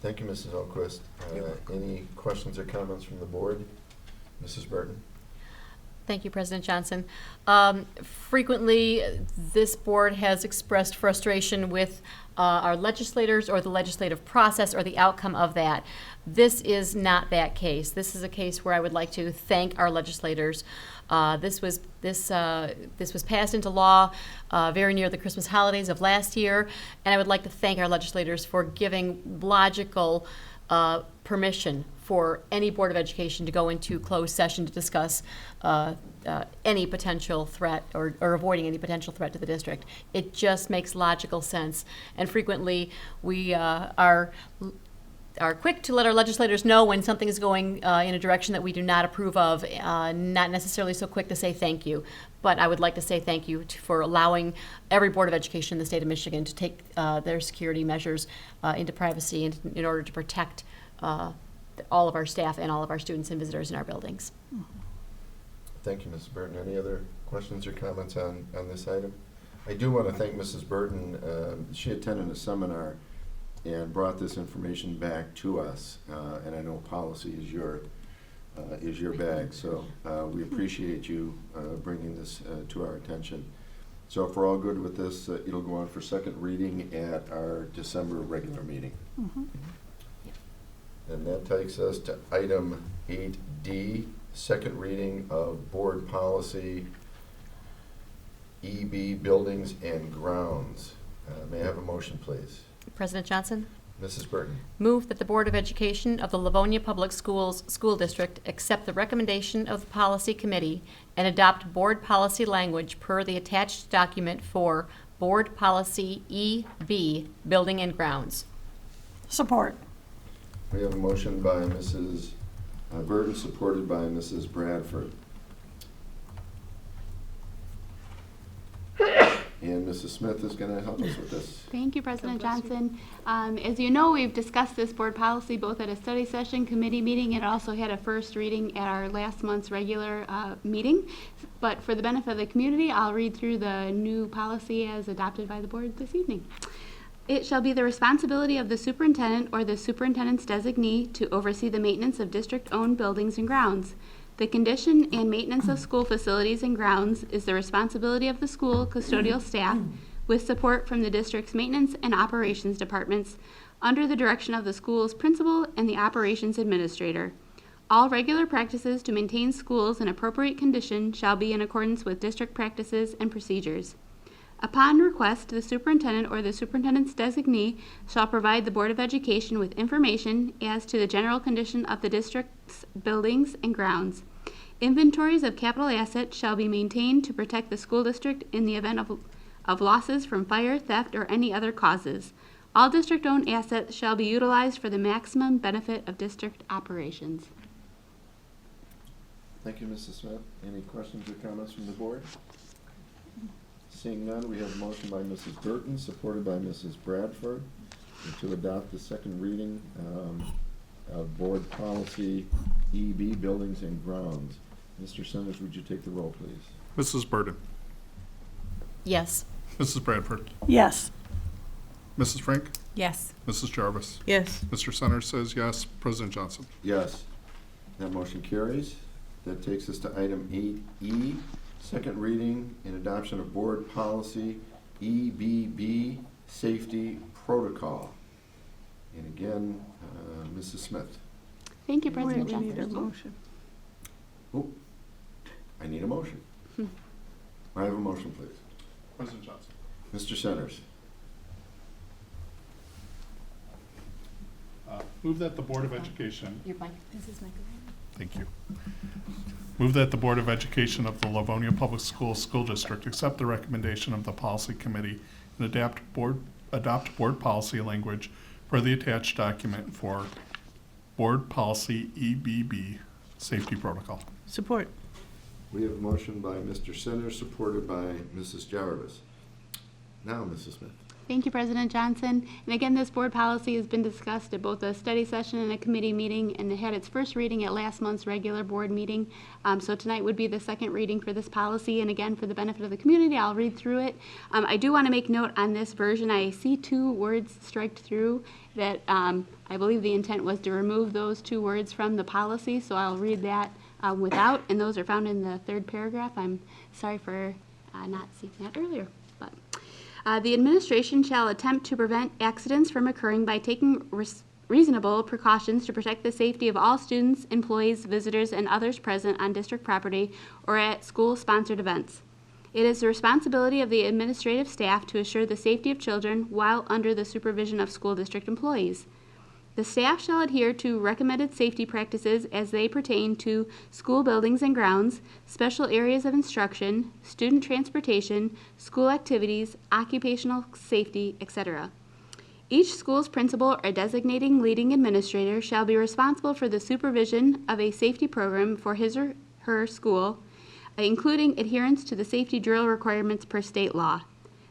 Thank you, Mrs. Oquist. Any questions or comments from the board? Mrs. Burton? Thank you, President Johnson. Frequently, this board has expressed frustration with our legislators or the legislative process or the outcome of that. This is not that case. This is a case where I would like to thank our legislators. This was passed into law very near the Christmas holidays of last year, and I would like to thank our legislators for giving logical permission for any Board of Education to go into closed session to discuss any potential threat or avoiding any potential threat to the district. It just makes logical sense. And frequently, we are quick to let our legislators know when something is going in a direction that we do not approve of, not necessarily so quick to say thank you. But I would like to say thank you for allowing every Board of Education in the state of Michigan to take their security measures into privacy in order to protect all of our staff and all of our students and visitors in our buildings. Thank you, Mrs. Burton. Any other questions or comments on this item? I do want to thank Mrs. Burton. She attended a seminar and brought this information back to us. And I know policy is your bag, so we appreciate you bringing this to our attention. So if we're all good with this, it'll go on for second reading at our December regular meeting. And that takes us to item 8D, second reading of board policy EB, buildings and grounds. May I have a motion, please? President Johnson? Mrs. Burton. Move that the Board of Education of the Livonia Public Schools School District accept the recommendation of the Policy Committee and adopt board policy language per the attached document for Board Policy EB, Building and Grounds. Support. We have a motion by Mrs. Burton, supported by Mrs. Bradford. And Mrs. Smith is going to help us with this. Thank you, President Johnson. As you know, we've discussed this board policy both at a study session, committee meeting, and also had a first reading at our last month's regular meeting. But for the benefit of the community, I'll read through the new policy as adopted by the board this evening. It shall be the responsibility of the superintendent or the superintendent's designee to oversee the maintenance of district-owned buildings and grounds. The condition and maintenance of school facilities and grounds is the responsibility of the school custodial staff with support from the district's maintenance and operations departments under the direction of the school's principal and the operations administrator. All regular practices to maintain schools in appropriate condition shall be in accordance with district practices and procedures. Upon request, the superintendent or the superintendent's designee shall provide the Board of Education with information as to the general condition of the district's buildings and grounds. Inventories of capital assets shall be maintained to protect the school district in the event of losses from fire, theft, or any other causes. All district-owned assets shall be utilized for the maximum benefit of district operations. Thank you, Mrs. Smith. Any questions or comments from the board? Seeing none, we have a motion by Mrs. Burton, supported by Mrs. Bradford, to adopt the second reading of Board Policy EB, Buildings and Grounds. Mr. Centers, would you take the roll, please? Mrs. Burden. Yes. Mrs. Bradford. Yes. Mrs. Frank. Yes. Mrs. Jarvis. Yes. Mr. Centers says yes. President Johnson. Yes. That motion carries. That takes us to item 8E, second reading and adoption of Board Policy EBB, Safety Protocol. And again, Mrs. Smith. Thank you, President We need a Johnson. motion. Oh, I need a motion. I have a motion, please. President Johnson. Mr. Centers. Move that the Board of Education. You're fine. This is my Thank you. Move that the Board of Education of the Livonia Public Schools School District accept the recommendation of the Policy Committee and adopt board policy language for the attached document for Board Policy EBB Safety Protocol. Support. We have a motion by Mr. Centers, supported by Mrs. Jarvis. Now, Mrs. Smith. Thank you, President Johnson. And again, this board policy has been discussed at both a study session and a committee meeting, and it had its first reading at last month's regular board meeting. So tonight would be the second reading for this policy, and again, for the benefit of the community, I'll read through it. I do want to make note on this version, I see 2 words striked through that I believe the intent was to remove those 2 words from the policy, so I'll read that without, and those are found in the 3rd paragraph. I'm sorry for not seeing that earlier. The administration shall attempt to prevent accidents from occurring by taking reasonable precautions to protect the safety of all students, employees, visitors, and others present on district property or at school-sponsored events. It is the responsibility of the administrative staff to assure the safety of children while under the supervision of school district employees. The staff shall adhere to recommended safety practices as they pertain to school buildings and grounds, special areas of instruction, student transportation, school activities, occupational safety, etc. Each school's principal or designating leading administrator shall be responsible for the supervision of a safety program for his or her school, including adherence to the safety drill requirements per state law.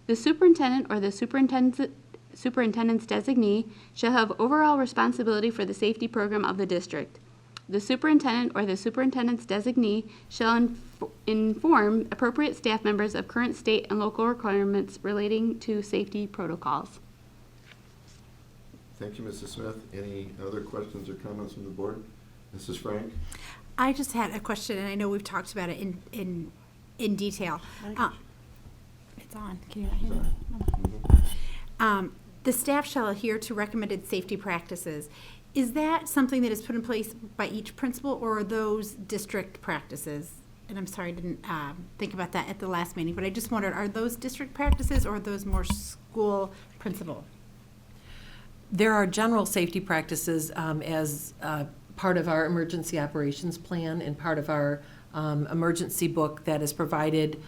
The superintendent or the superintendent's designee shall have overall responsibility for the safety program of the district. The superintendent or the superintendent's designee shall inform appropriate staff members of current state and local requirements relating to safety protocols. Thank you, Mrs. Smith. Any other questions or comments from the board? Mrs. Frank? I just had a question, and I know we've talked about it in detail. It's on. Can you not hear it? The staff shall adhere to recommended safety practices. Is that something that is put in place by each principal, or are those district practices? And I'm sorry, I didn't think about that at the last meeting, but I just wondered, are those district practices or are those more school principal? There are general safety practices as part of our emergency operations plan and part of our emergency book that is provided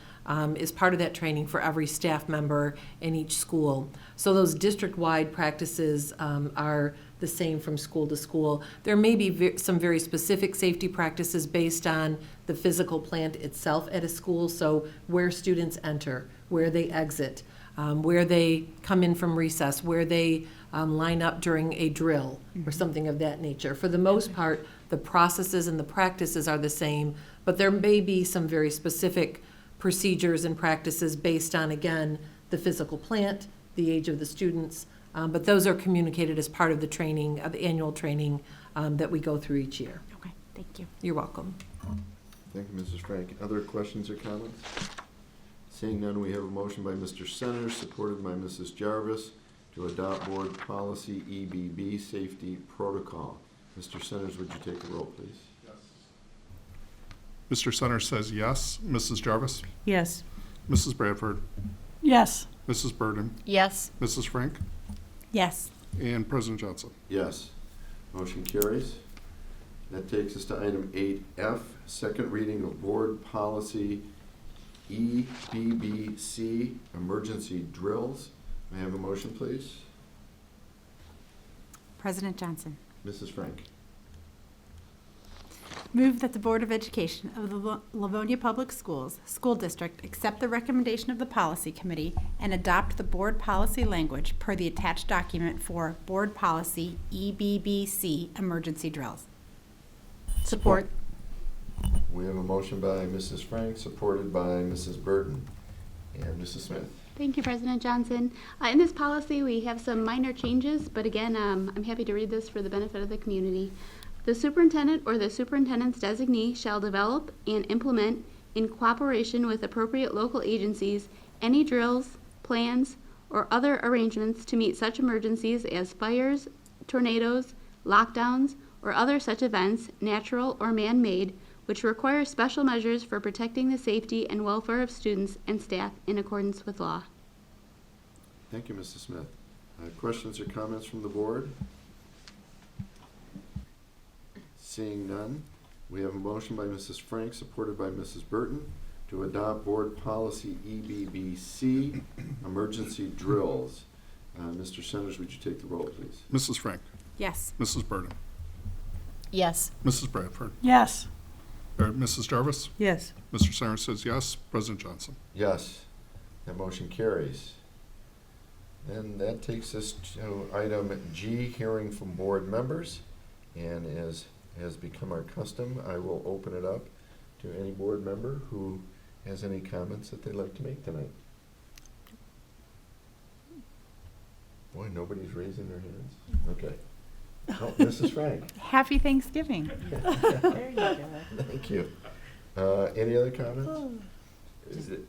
is part of that training for every staff member in each school. So those district-wide practices are the same from school to school. There may be some very specific safety practices based on the physical plant itself at a school, so where students enter, where they exit, where they come in from recess, where they line up during a drill or something of that nature. For the most part, the processes and the practices are the same, but there may be some very specific procedures and practices based on, again, the physical plant, the age of the students, but those are communicated as part of the training, of the annual training that we go through each year. Okay, thank you. You're welcome. Thank you, Mrs. Frank. Other questions or comments? Seeing none, we have a motion by Mr. Centers, supported by Mrs. Jarvis, to adopt Board Policy EBB Safety Protocol. Mr. Centers, would you take the roll, please? Mr. Centers says yes. Mrs. Jarvis? Yes. Mrs. Bradford? Yes. Mrs. Burden? Yes. Mrs. Frank? Yes. And President Johnson. Yes. Motion carries. That takes us to item 8F, second reading of board policy EBBC, emergency drills. May I have a motion, please? President Johnson. Mrs. Frank. Move that the Board of Education of the Livonia Public Schools School District accept the recommendation of the Policy Committee and adopt the board policy language per the attached document for Board Policy EBBC emergency drills. Support. We have a motion by Mrs. Frank, supported by Mrs. Burton. And Mrs. Smith. Thank you, President Johnson. In this policy, we have some minor changes, but again, I'm happy to read this for the benefit of the community. The superintendent or the superintendent's designee shall develop and implement, in cooperation with appropriate local agencies, any drills, plans, or other arrangements to meet such emergencies as fires, tornadoes, lockdowns, or other such events, natural or man-made, which require special measures for protecting the safety and welfare of students and staff in accordance with law. Thank you, Mrs. Smith. Questions or comments from the board? Seeing none, we have a motion by Mrs. Frank, supported by Mrs. Burton, to adopt board policy EBBC, emergency drills. Mr. Centers, would you take the roll, please? Mrs. Frank. Yes. Mrs. Burton. Yes. Mrs. Bradford. Yes. Mrs. Jarvis. Yes. Mr. Centers says yes. President Johnson. Yes. That motion carries. Then that takes us to item G, hearing from board members. And as has become our custom, I will open it up to any board member who has any comments that they'd like to make tonight. Boy, nobody's raising their hands. Okay. Oh, Mrs. Frank. Happy Thanksgiving. There you go. Thank you. Any other comments? Is it?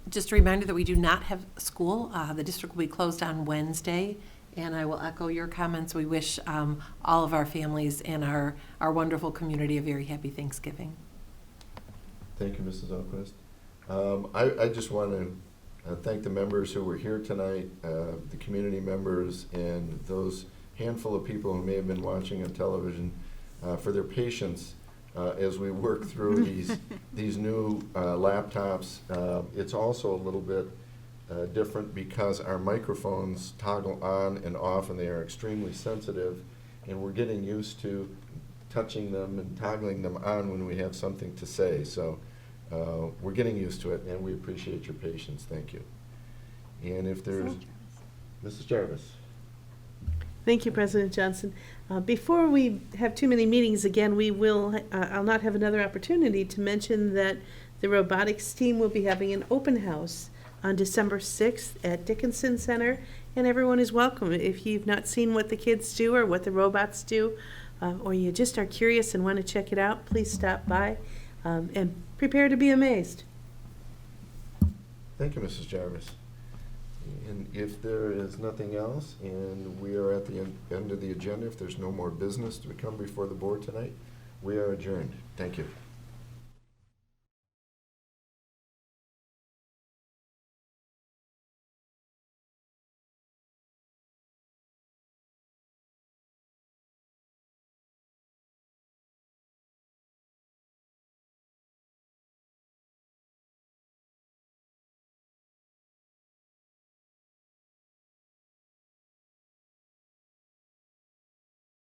Just a reminder that we do not have school. The district will be closed on Wednesday, and I will echo your comments. We wish all of our families and our wonderful community a very happy Thanksgiving. Thank you, Mrs. Alquist. I just want to thank the members who were here tonight, the community members, and those handful of people who may have been watching on television for their patience as we work through these new laptops. It's also a little bit different because our microphones toggle on and off, and they are extremely sensitive, and we're getting used to touching them and toggling them on when we have something to say. So we're getting used to it, and we appreciate your patience. Thank you. And if there's Mrs. Jarvis. Thank you, President Johnson. Before we have too many meetings again, we will, I'll not have another opportunity to mention that the robotics team will be having an open house on December 6th at Dickinson Center, and everyone is welcome. If you've not seen what the kids do or what the robots do, or you just are curious and want to check it out, please stop by and prepare to be amazed. Thank you, Mrs. Jarvis. And if there is nothing else, and we are at the end of the agenda, if there's no more business to come before the board tonight, we are adjourned. Thank you.